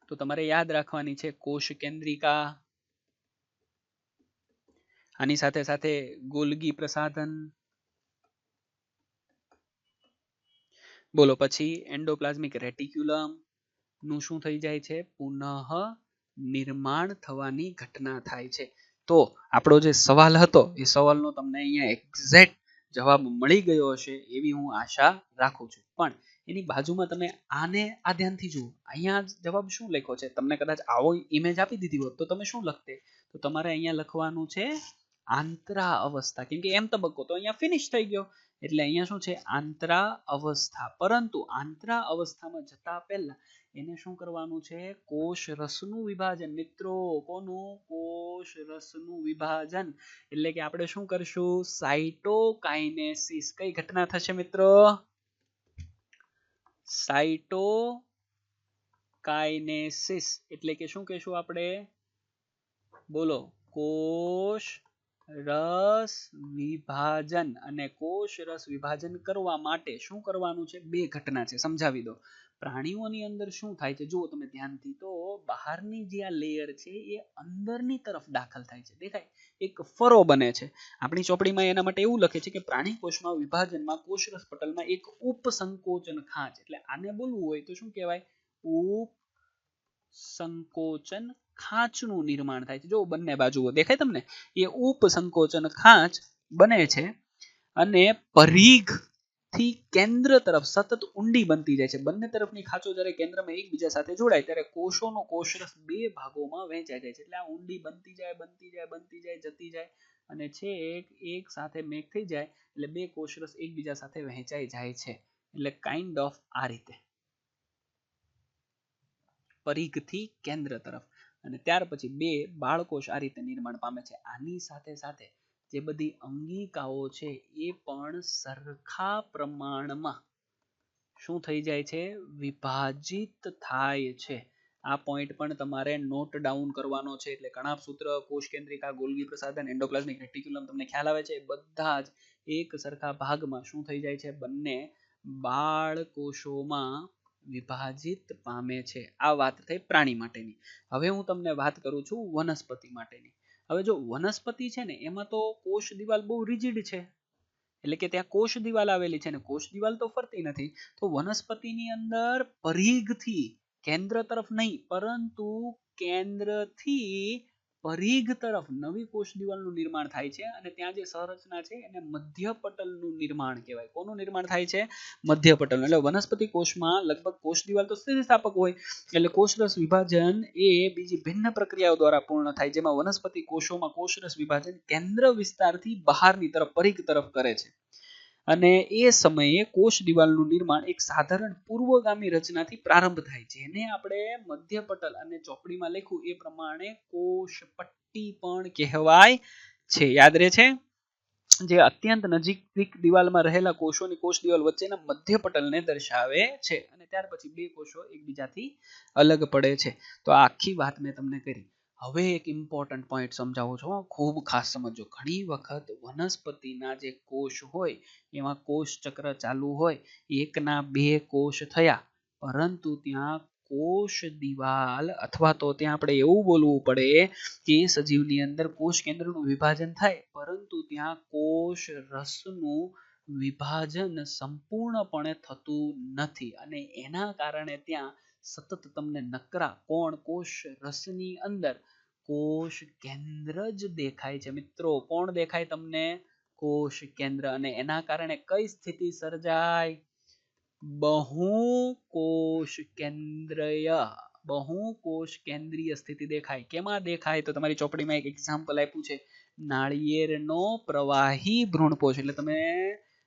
તો તમારે યાદ રાખવાની છે કોષ કેન્દ્રિકા, આની સાથે સાથે ગોલ્ગી પ્રસાધન. બોલો, પછી એન્ડોપ્લાઝમિક રેટિક્યુલમ નું શું થઈ જાય છે? પુનઃ નિર્માણ થવાની ઘટના થાય છે. તો આપણો જે સવાલ હતો એ સવાલનો તમને અહીંયા એક્ઝેક્ટ જવાબ મળી ગયો હશે એવી હું આશા રાખું છું. પણ એની બાજુમાં તમે આને આ ધ્યાનથી જુઓ. અહીંયા જવાબ શું લખ્યો છે? તમને કદાચ આવો ઇમેજ આપી દીધી હોત તો તમે શું લખતે? તો તમારે અહીંયા લખવાનું છે આંતરા અવસ્થા, કેમ કે એમ તબક્કો તો અહીંયા ફિનિશ થઈ ગયો, એટલે અહીંયા શું છે આંતરા અવસ્થા. પરંતુ આંતરા અવસ્થામાં જતા પહેલા એને શું કરવાનું છે, કોષ રસનું વિભાજન. મિત્રો કોનું, કોષ રસનું વિભાજન, એટલે કે આપણે શું કરશું, સાઇટોકાઇનેસિસ. કઈ ઘટના થશે મિત્રો, સાઇટોકાઇનેસિસ. એટલે કે શું કહેશું આપણે, બોલો, કોષ રસ વિભાજન. અને કોષ રસ વિભાજન કરવા માટે શું કરવાનું છે, બે ઘટના છે, સમજાવી દો. પ્રાણીઓની અંદર શું થાય છે, જુઓ તમે ધ્યાનથી, તો બહારની જે આ લેયર છે એ અંદરની તરફ દાખલ થાય છે, દેખાય, એક ફરો બને છે. આપણી ચોપડીમાં એના માટે એવું લખે છે કે પ્રાણી કોષમાં વિભાજનમાં કોષરસ પટલમાં એક ઉપસંકોચન ખાંચ, એટલે આને બોલવું હોય તો શું કહેવાય, ઉપસંકોચન ખાંચનું નિર્માણ થાય છે. જો બંને બાજુઓ દેખાય તમને, એ ઉપસંકોચન ખાંચ બને છે અને પરિઘ થી કેન્દ્ર તરફ સતત ઊંડી બનતી જાય છે. બંને તરફની ખાંચો જ્યારે કેન્દ્રમાં એકબીજા સાથે જોડાય ત્યારે કોષોનો કોષરસ બે ભાગોમાં વહેંચાઈ જાય છે. એટલે આ ઊંડી બનતી જાય, બનતી જાય, બનતી જાય, જતી જાય અને છેક એક સાથે મેક થઈ જાય, એટલે બે કોષરસ એકબીજા સાથે વહેંચાઈ જાય છે. એટલે કાઇન્ડ ઓફ આ રીતે પરિઘથી કેન્દ્ર તરફ. અને ત્યાર પછી બે બાળકોષ આ રીતે નિર્માણ પામે છે. આની સાથે સાથે જે બધી અંગિકાઓ છે એ પણ સરખા પ્રમાણમાં શું થઈ જાય છે, વિભાજિત થાય છે. આ પોઈન્ટ પણ તમારે નોટ ડાઉન કરવાનો છે. એટલે કણાભસૂત્ર, કોષ કેન્દ્રિકા, ગોલ્ગી પ્રસાધન, એન્ડોપ્લાઝમિક રેટિક્યુલમ તમને ખ્યાલ આવે છે, બધા જ એક સરખા ભાગમાં શું થઈ જાય છે, બંને બાળકોષોમાં વિભાજિત પામે છે. આ વાત થઈ પ્રાણી માટેની. હવે હું તમને વાત કરું છું વનસ્પતિ માટેની. હવે જો વનસ્પતિ છે ને, એમાં તો કોષ દિવાલ બહુ રિજિડ છે, એટલે કે ત્યાં કોષ દિવાલ આવેલી છે ને કોષ દિવાલ તો ફરતી નથી. તો વનસ્પતિની અંદર પરિઘથી કેન્દ્ર તરફ નહીં, પરંતુ કેન્દ્રથી પરિઘ તરફ નવી કોષ દિવાલનું નિર્માણ થાય છે. અને ત્યાં જે સંરચના છે એને મધ્યપટલનું નિર્માણ કહેવાય. કોનું નિર્માણ થાય છે, મધ્યપટલનું. એટલે વનસ્પતિ કોષમાં લગભગ કોષ દિવાલ તો સ્થિતિસ્થાપક હોય, એટલે કોષરસ વિભાજન એ બીજી ભિન્ન પ્રક્રિયાઓ દ્વારા પૂર્ણ થાય, જેમાં વનસ્પતિ કોષોમાં કોષરસ વિભાજન કેન્દ્ર વિસ્તારથી બહારની તરફ પરિઘ તરફ કરે છે. અને એ સમયે કોષ દિવાલનું નિર્માણ એક સાધારણ પૂર્વગામી રચનાથી પ્રારંભ થાય છે, જેને આપણે મધ્યપટલ અને ચોપડીમાં લખ્યું એ પ્રમાણે કોષ પટ્ટી પણ કહેવાય છે. યાદ રહે છે, જે અત્યંત નજીક દિવાલમાં રહેલા કોષોની કોષ દિવાલ વચ્ચેના મધ્યપટલને દર્શાવે છે. અને ત્યાર પછી બે કોષો એકબીજાથી અલગ પડે છે. તો આ આખી વાત મેં તમને કરી. હવે એક ઇમ્પોર્ટન્ટ પોઈન્ટ સમજાવું છું, ખૂબ ખાસ સમજો. ઘણી વખત વનસ્પતિના જે કોષ હોય એમાં કોષ ચક્ર ચાલુ હોય, એકના બે કોષ થયા, પરંતુ ત્યાં કોષ દિવાલ અથવા તો ત્યાં આપણે એવું બોલવું પડે કે સજીવની અંદર કોષ કેન્દ્રનું વિભાજન થાય, પરંતુ ત્યાં કોષ રસનું વિભાજન સંપૂર્ણપણે થતું નથી. અને એના કારણે ત્યાં સતત તમને નકરા કોણ, કોષ રસની અંદર કોષ કેન્દ્ર જ દેખાય છે. મિત્રો કોણ દેખાય તમને, કોષ કેન્દ્ર. અને એના કારણે કઈ સ્થિતિ સર્જાય, બહુકોષ કેન્દ્રય, બહુકોષ કેન્દ્રીય સ્થિતિ દેખાય. કેમાં દેખાય, તો તમારી ચોપડીમાં એક એક્ઝામ્પલ આપ્યું છે, નાળિયેરનો પ્રવાહી ભ્રૂણપોષ. એટલે તમે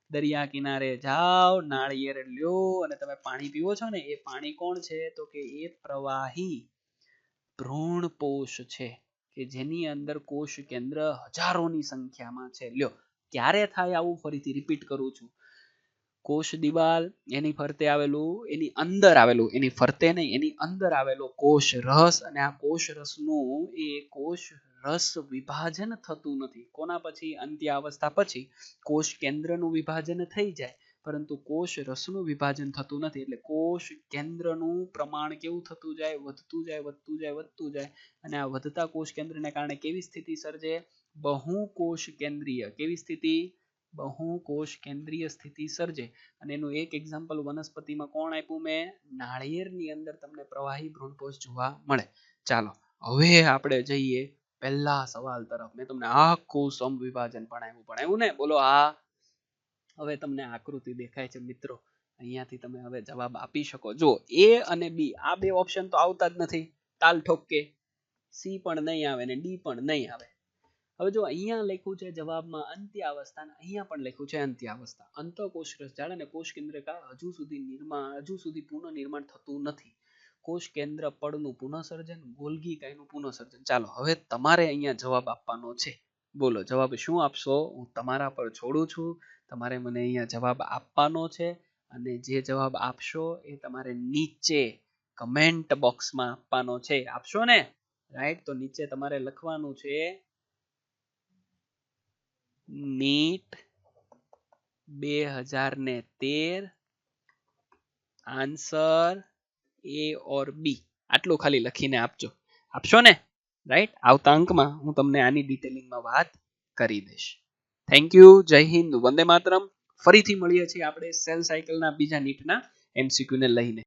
દરિયા કિનારે જાઓ, નાળિયેર લ્યો અને તમે પાણી પીવો છો ને, એ પાણી કોણ છે, તો કે એ પ્રવાહી ભ્રૂણપોષ છે, કે જેની અંદર કોષ કેન્દ્ર હજારોની સંખ્યામાં છે. લ્યો, ક્યારે થાય આવું, ફરીથી રિપીટ કરું છું. કોષ દિવાલ, એની ફરતે આવેલું, એની અંદર આવેલું, એની ફરતે નહીં, એની અંદર આવેલો કોષ રસ, અને આ કોષ રસનું એ કોષ રસ વિભાજન થતું નથી. કોના પછી, અંત્ય અવસ્થા પછી કોષ કેન્દ્રનું વિભાજન થઈ જાય, પરંતુ કોષ રસનું વિભાજન થતું નથી. એટલે કોષ કેન્દ્રનું પ્રમાણ કેવું થતું જાય, વધતું જાય, વધતું જાય, વધતું જાય. અને આ વધતા કોષ કેન્દ્રને કારણે કેવી સ્થિતિ સર્જે, બહુકોષ કેન્દ્રીય. કેવી સ્થિતિ, બહુકોષ કેન્દ્રીય સ્થિતિ સર્જે. અને એનું એક એક્ઝામ્પલ વનસ્પતિમાં કોણ આપ્યું મેં, નાળિયેરની અંદર તમને પ્રવાહી ભ્રૂણપોષ જોવા મળે. ચાલો હવે આપણે જઈએ પહેલા સવાલ તરફ. મેં તમને આખું સમવિભાજન ભણાવ્યું ને, બોલો હા. હવે તમને આકૃતિ દેખાય છે મિત્રો, અહીંયાથી તમે હવે જવાબ આપી શકો. જો એ અને બી આ બે ઓપ્શન તો આવતા જ નથી, તાલ ઠોકે. સી પણ નહીં આવે ને ડી પણ નહીં આવે. હવે જો અહીંયા લખ્યું છે જવાબમાં અંત્યાવસ્થા, અહીંયા પણ લખ્યું છે અંત્યાવસ્થા. અંતઃકોષ રસજાળ અને કોષ કેન્દ્રકા હજુ સુધી પુનઃનિર્માણ થતું નથી. કોષ કેન્દ્ર પડનું પુનઃસર્જન, ગોલ્ગી કાયનું પુનઃસર્જન. ચાલો હવે તમારે અહીંયા જવાબ આપવાનો છે. બોલો જવાબ શું આપશો? હું તમારા પર છોડું છું. તમારે મને અહીંયા જવાબ આપવાનો છે અને જે જવાબ આપશો એ તમારે નીચે કમેન્ટ બોક્સમાં આપવાનો છે. આપશો ને? રાઈટ. તો નીચે તમારે લખવાનું છે NEET 2013 answer A or B. આટલું ખાલી લખીને આપજો. આપશો ને? રાઈટ. આવતા અંકમાં હું તમને આની ડિટેલિંગમાં વાત કરી દઈશ. Thank you. જય હિન્દ. વંદે માતરમ. ફરીથી મળીએ છીએ આપણે સેલ સાયકલના બીજા નીટના MCQ ને લઈને.